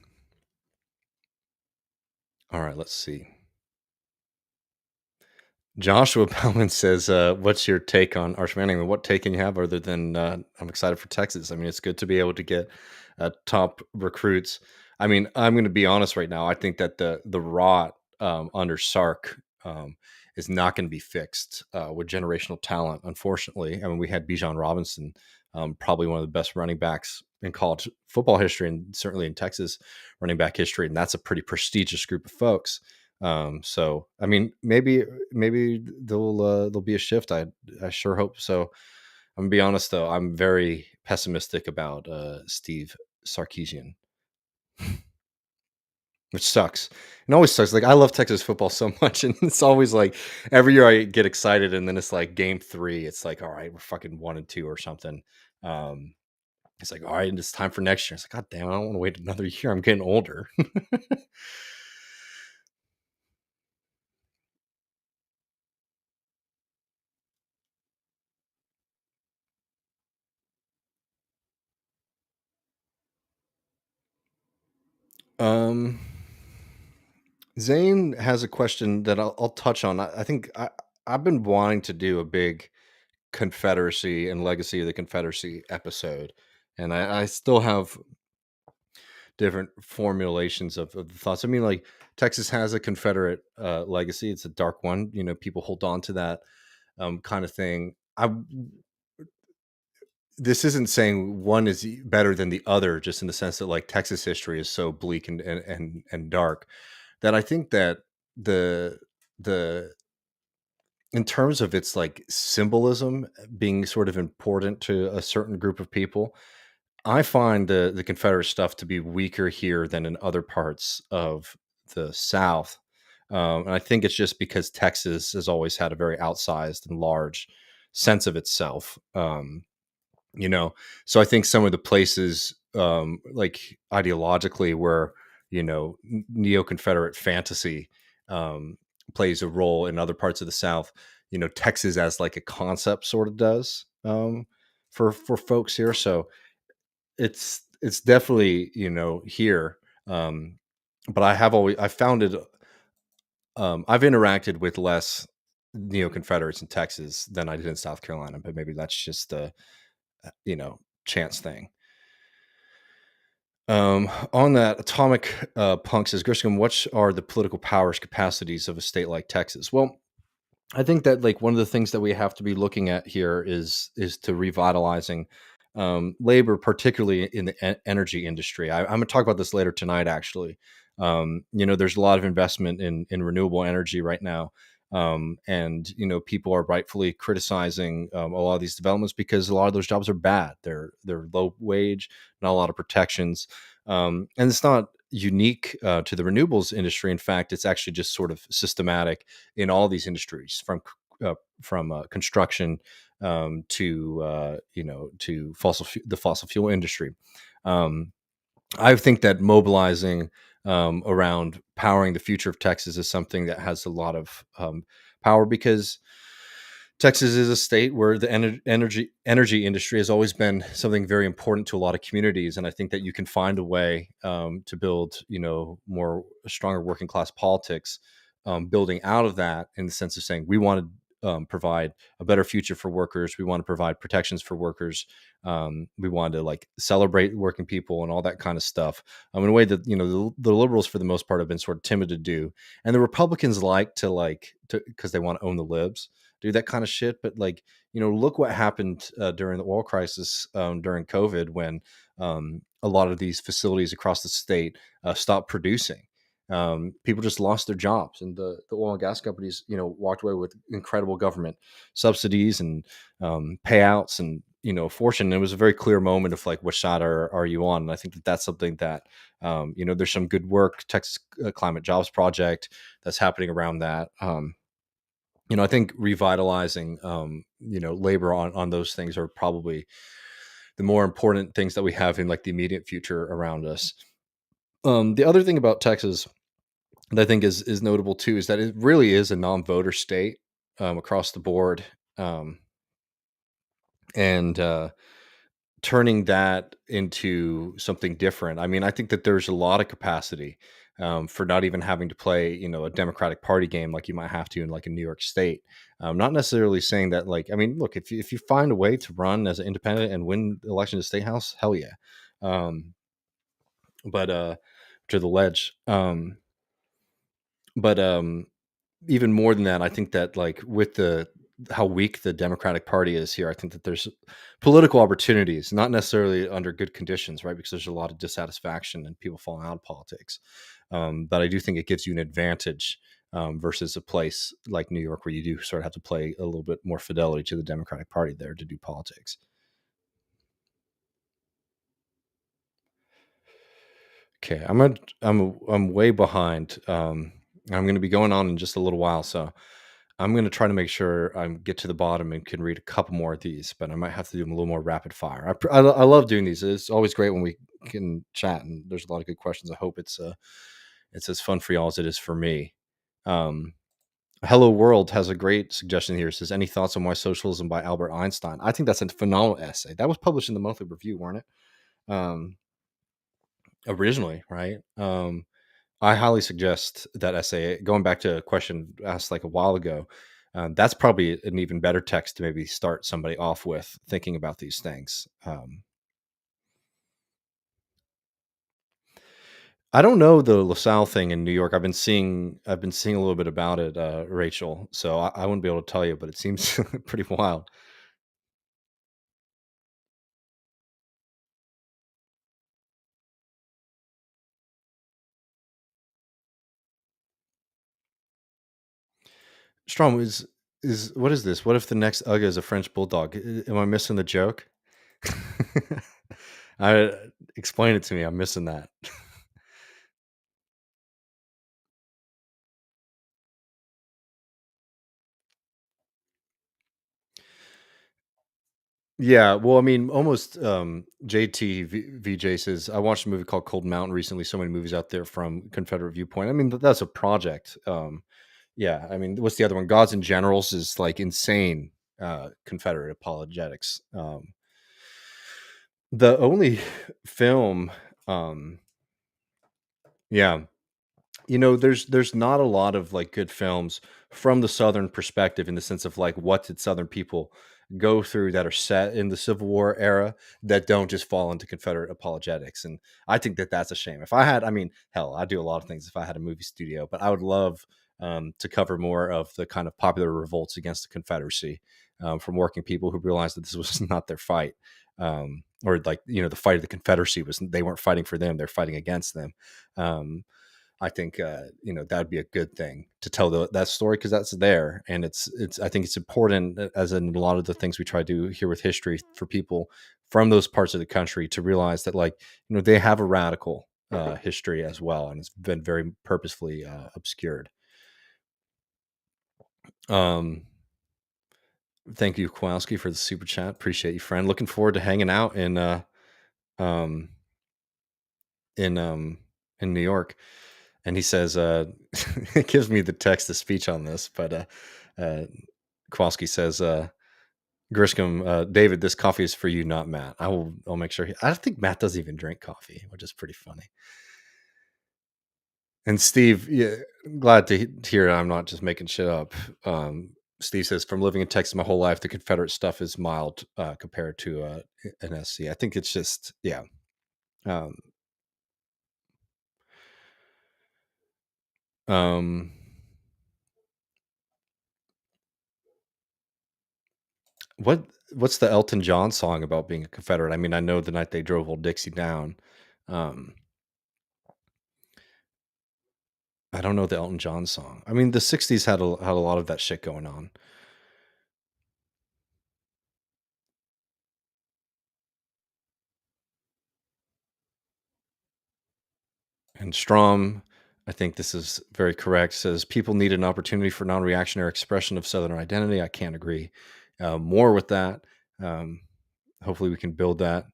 all right, let's see. Joshua Bellman says, "What's your take on Arch Manning? What take can you have other than I'm excited for Texas? I mean, it's good to be able to get top recruits. I mean, I'm going to be honest right now. I think that the rot under Sark is not going to be fixed with generational talent. Unfortunately, I mean, we had Bijan Robinson, probably one of the best running backs in college football history, and certainly in Texas running back history, and that's a pretty prestigious group of folks." So I mean, maybe there'll be a shift. I sure hope so. I'm gonna be honest though, I'm very pessimistic about Steve Sarkisian, which sucks. It always sucks. Like, I love Texas football so much, and it's always like every year I get excited, and then it's like game 3. It's like, all right, we're fucking 1-2 or something. Um, it's like, all right, and it's time for next year. It's like, God damn, I don't want to wait another year. I'm getting older. um Zane has a question that I'll touch on. I think I've been wanting to do a big Confederacy and Legacy of the Confederacy episode, and I still have different formulations of the thoughts. I mean, like, Texas has a Confederate legacy. It's a dark one. People hold on to that kind of thing. This isn't saying one is better than the other, just in the sense that like Texas history is so bleak and dark that I think that the the in terms of its like symbolism being sort of important to a certain group of people, I find the Confederate stuff to be weaker here than in other parts of the South, and I think it's just because Texas has always had a very outsized and large sense of itself. You know, so I think some of the places, like ideologically, where neo-Confederate fantasy um, plays a role in other parts of the South, Texas as like a concept sort of does for folks here. So it's definitely here, um, but I found it. I've interacted with less neo-Confederates in Texas than I did in South Carolina, but maybe that's just a chance thing. On that, Atomic Punk says, Griscom, what are the political powers capacities of a state like Texas? Well, I think that like one of the things that we have to be looking at here is to revitalizing labor, particularly in the energy industry. I'm going to talk about this later tonight. Actually, there's a lot of investment in renewable energy right now, and people are rightfully criticizing a lot of these developments because a lot of those jobs are bad. They're low wage, not a lot of protections, and it's not unique to the renewables industry. In fact, it's actually just sort of systematic in all these industries, from construction to the fossil fuel industry. Um, I think that mobilizing around powering the future of Texas is something that has a lot of power because Texas is a state where the energy industry has always been something very important to a lot of communities, and I think that you can find a way to build, more stronger working class politics, building out of that in the sense of saying we want to provide a better future for workers, we want to provide protections for workers, we want to like celebrate working people and all that kind of stuff, in a way that the liberals for the most part have been sort of timid to do, and the Republicans like to because they want to own the libs do that kind of shit. But like, look what happened during the oil crisis during COVID when a lot of these facilities across the state stopped producing. People just lost their jobs, and the oil and gas companies, walked away with incredible government subsidies and payouts and fortune. And it was a very clear moment of like, which side are you on? And I think that that's something that there's some good work, Texas Climate Jobs Project, that's happening around that. I think revitalizing, labor on those things are probably the more important things that we have in like the immediate future around us. The other thing about Texas that I think is notable too is that it really is a non-voter state across the board, and turning that into something different. I mean, I think that there's a lot of capacity for not even having to play, a Democratic Party game like you might have to in like a New York State. Not necessarily saying that, like, I mean, look, if you find a way to run as an independent and win the election to state house, hell yeah. Um, but to the ledge. But even more than that, I think that like with the how weak the Democratic Party is here, I think that there's political opportunities, not necessarily under good conditions, right? Because there's a lot of dissatisfaction and people falling out of politics. But I do think it gives you an advantage versus a place like New York, where you do sort of have to play a little bit more fidelity to the Democratic Party there to do politics. Okay, I'm way behind. I'm going to be going on in just a little while, so I'm going to try to make sure I get to the bottom and can read a couple more of these, but I might have to do them a little more rapid fire. I love doing these. It's always great when we can chat, and there's a lot of good questions. I hope it's as fun for y'all as it is for me. Um, Hello World has a great suggestion here. It says, any thoughts on Why Socialism by Albert Einstein? I think that's a phenomenal essay. That was published in the Monthly Review, weren't it? Um, Originally, right? I highly suggest that essay. Going back to a question asked like a while ago, that's probably an even better text to maybe start somebody off with thinking about these things. I don't know the LaSalle thing in New York. I've been seeing a little bit about it, Rachel. So I wouldn't be able to tell you, but it seems pretty wild. Strom is what is this? What if the next Ugga is a French bulldog? Am I missing the joke? I explain it to me. I'm missing that. Yeah, well, I mean, almost VJ says I watched a movie called Cold Mountain recently. So many movies out there from Confederate viewpoint. I mean, that's a project. Yeah, I mean, what's the other one? Gods and Generals is like insane. Confederate apologetics. The only film, um, yeah, there's not a lot of like good films from the Southern perspective in the sense of like what did Southern people go through that are set in the Civil War era that don't just fall into Confederate apologetics. And I think that that's a shame. If I had, I mean, hell, I do a lot of things if I had a movie studio, but I would love to cover more of the kind of popular revolts against the Confederacy from working people who realized that this was not their fight. Or like, the fight of the Confederacy was they weren't fighting for them, they're fighting against them. I think that'd be a good thing to tell that story because that's there, and it's. I think it's important, as in a lot of the things we try to do here with history, for people from those parts of the country to realize that, like, they have a radical history as well, and it's been very purposefully obscured. Um, Thank you, Kowalski, for the super chat. Appreciate you, friend. Looking forward to hanging out um, in in New York. And he says, it gives me the text to speech on this, but uh, Kowalski says, Griscom, David, this coffee is for you, not Matt. I'll make sure. I don't think Matt doesn't even drink coffee, which is pretty funny. And Steve, yeah, glad to hear I'm not just making shit up. Steve says, from living in Texas my whole life, the Confederate stuff is mild compared to an SC. I think it's just, yeah. Um, um, What what's the Elton John song about being a Confederate? I mean, I know the night they drove old Dixie down. Um, I don't know the Elton John song. I mean, the '60s had a lot of that shit going on. And Strom, I think this is very correct, says people need an opportunity for non-reactionary expression of Southern identity. I can't agree more with that. Um, Hopefully, we can build that.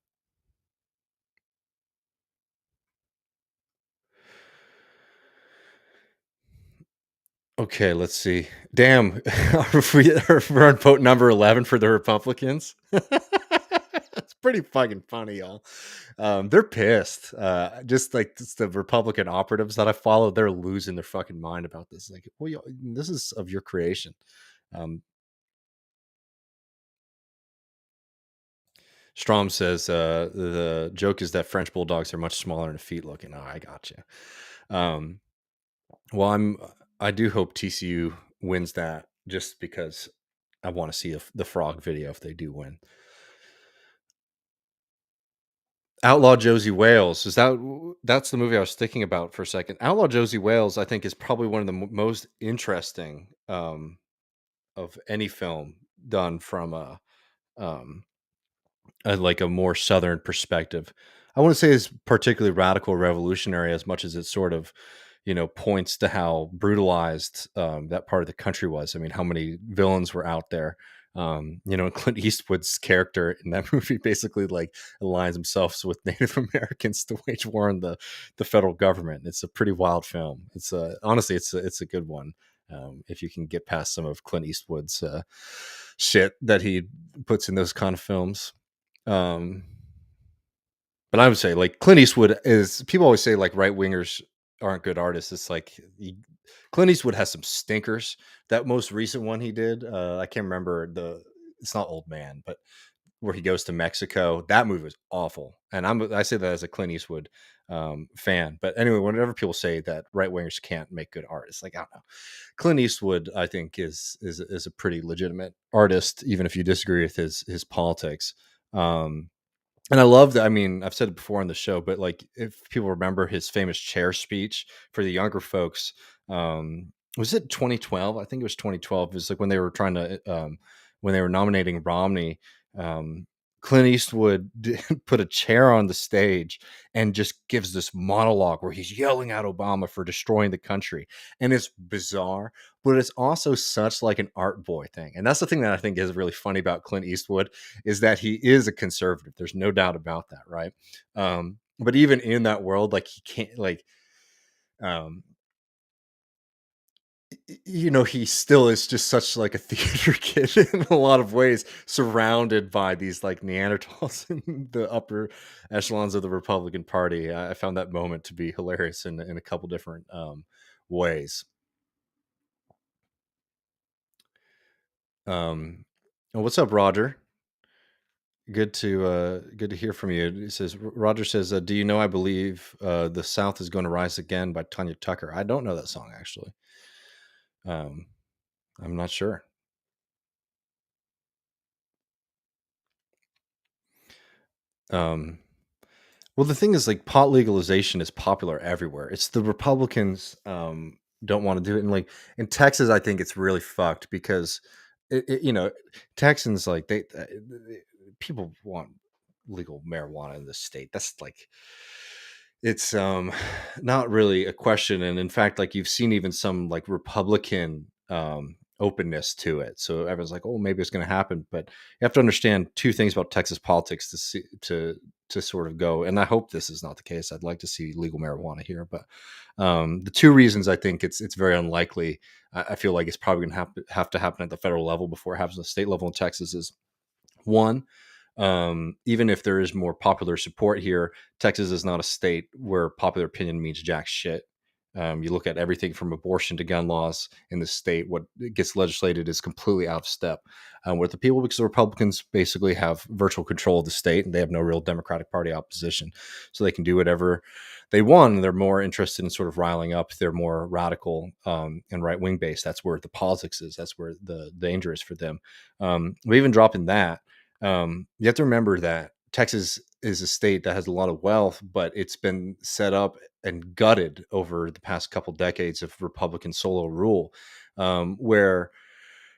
Okay, let's see. Damn, we're on vote number 11 for the Republicans. That's pretty fucking funny, y'all. They're pissed. Just like the Republican operatives that I follow, they're losing their fucking mind about this. Like, well, this is of your creation. Um, Strom says the joke is that French bulldogs are much smaller and feet looking. Oh, I got you. Well, I do hope TCU wins that just because I want to see the frog video if they do win. Outlaw Josie Wales, that's the movie I was thinking about for a second. Outlaw Josie Wales, I think, is probably one of the most interesting of any film done from um, like a more southern perspective. I wouldn't say it's particularly radical revolutionary as much as it sort of, points to how brutalized that part of the country was. I mean, how many villains were out there. Clint Eastwood's character in that movie basically like aligns himself with Native Americans to wage war on the federal government. It's a pretty wild film. It's honestly, it's a good one. If you can get past some of Clint Eastwood's shit that he puts in those kind of films. Um, but I would say like Clint Eastwood is. People always say like right wingers aren't good artists. It's like Clint Eastwood has some stinkers. That most recent one he did, I can't remember the. It's not Old Man, but where he goes to Mexico. That movie was awful, and I say that as a Clint Eastwood fan. But anyway, whenever people say that right wingers can't make good art, it's like I don't know. Clint Eastwood, I think, is a pretty legitimate artist, even if you disagree with his politics. And I love that. I mean, I've said it before on the show, but like if people remember his famous chair speech for the younger folks, was it 2012? I think it was 2012. It was like when they were trying to when they were nominating Romney. Um, Clint Eastwood put a chair on the stage and just gives this monologue where he's yelling at Obama for destroying the country, and it's bizarre, but it's also such like an art boy thing. And that's the thing that I think is really funny about Clint Eastwood is that he is a conservative. There's no doubt about that, right? But even in that world, like he can't like um he still is just such like a theater kid in a lot of ways, surrounded by these like Neanderthals in the upper echelons of the Republican Party. I found that moment to be hilarious in a couple different ways. Um, what's up, Roger? Good to hear from you. It says Roger says, "Do you know I believe the South is going to rise again" by Tanya Tucker? I don't know that song actually. Um, I'm not sure. Um, Well, the thing is, like, pot legalization is popular everywhere. It's the Republicans don't want to do it, and like in Texas, I think it's really fucked because Texans like people want legal marijuana in this state. That's like it's not really a question, and in fact, like you've seen even some like Republican openness to it. So everyone's like, "Oh, maybe it's going to happen," but you have to understand two things about Texas politics to sort of go. And I hope this is not the case. I'd like to see legal marijuana here, but the two reasons I think it's very unlikely. I feel like it's probably going to have to happen at the federal level before it happens at the state level in Texas. Is one, even if there is more popular support here, Texas is not a state where popular opinion means jack shit. You look at everything from abortion to gun laws in the state. What gets legislated is completely out of step with the people because the Republicans basically have virtual control of the state and they have no real Democratic Party opposition. So they can do whatever they want. And they're more interested in sort of riling up. They're more radical and right wing based. That's where the politics is. That's where the danger is for them. But even dropping that, you have to remember that Texas is a state that has a lot of wealth, but it's been set up and gutted over the past couple decades of Republican solo rule, where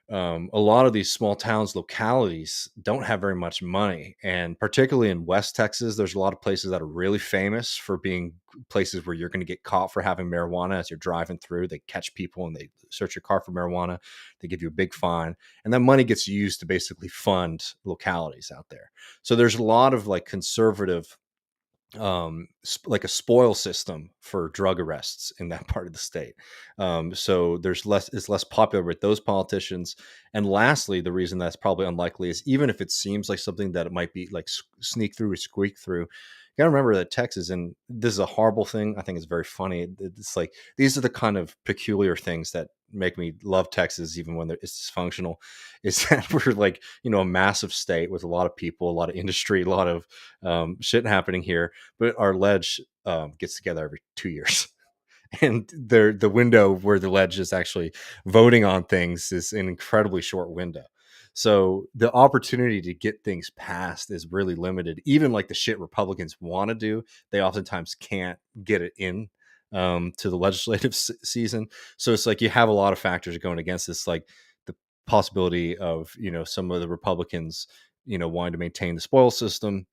a lot of these small towns, localities don't have very much money. And particularly in West Texas, there's a lot of places that are really famous for being places where you're going to get caught for having marijuana as you're driving through. They catch people and they search your car for marijuana. They give you a big fine. And that money gets used to basically fund localities out there. So there's a lot of like conservative like a spoil system for drug arrests in that part of the state. So there's less it's less popular with those politicians. And lastly, the reason that's probably unlikely is even if it seems like something that it might be like sneak through or squeak through, you gotta remember that Texas, and this is a horrible thing, I think it's very funny. It's like these are the kind of peculiar things that make me love Texas even when it's dysfunctional, is that we're like, a massive state with a lot of people, a lot of industry, a lot of shit happening here, but our ledge gets together every 2 years. And the window where the ledge is actually voting on things is an incredibly short window. So the opportunity to get things passed is really limited. Even like the shit Republicans want to do, they oftentimes can't get it in to the legislative season. So it's like you have a lot of factors going against this, like the possibility of some of the Republicans wanting to maintain the spoil system,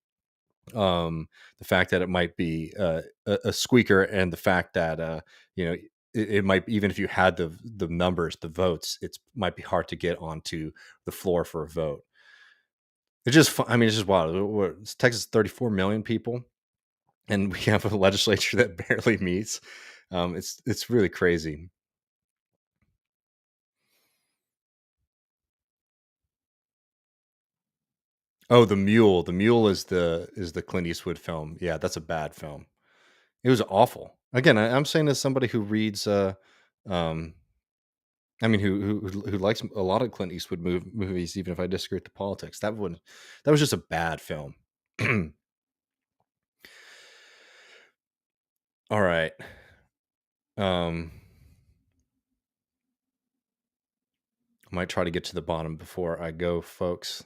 the fact that it might be a squeaker, and the fact that you know it might, even if you had the numbers, the votes, it might be hard to get onto the floor for a vote. It's just I mean, it's just wild. Texas is 34 million people, and we have a legislature that barely meets. It's really crazy. Oh, the mule is the Clint Eastwood film. Yeah, that's a bad film. It was awful. Again, I'm saying as somebody who reads um I mean, who likes a lot of Clint Eastwood movies, even if I disagree with the politics. That was just a bad film. All right. Um, I might try to get to the bottom before I go, folks.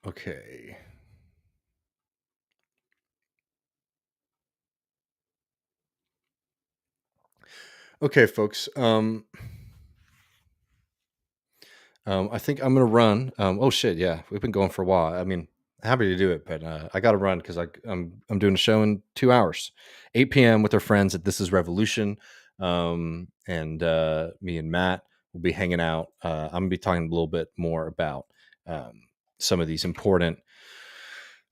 Okay. Okay, folks. I think I'm gonna run. Oh shit, yeah, we've been going for a while. I mean, happy to do it, but I got to run because I'm doing a show in 2 hours, 8 p.m. with our friends at This Is Revolution, and me and Matt will be hanging out. I'm gonna be talking a little bit more about um, some of these important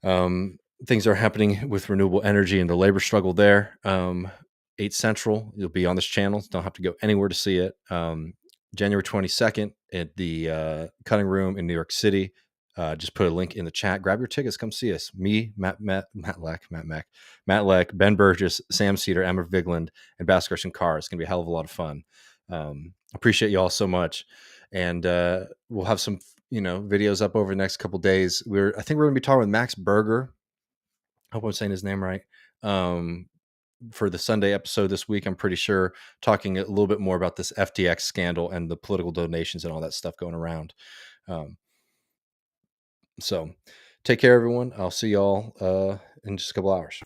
things that are happening with renewable energy and the labor struggle there. 8 Central, you'll be on this channel. Don't have to go anywhere to see it. January 22nd at the Cutting Room in New York City. Just put a link in the chat. Grab your tickets. Come see us. Me, Matt Leck, Ben Burgess, Sam Cedar, Emma Vigland, and Baskar Shankar. It's going to be a hell of a lot of fun. Appreciate you all so much. And we'll have some videos up over the next couple days. I think we're going to be talking with Max Berger. I hope I'm saying his name right. For the Sunday episode this week, I'm pretty sure, talking a little bit more about this FTX scandal and the political donations and all that stuff going around. So take care, everyone. I'll see y'all in just a couple hours.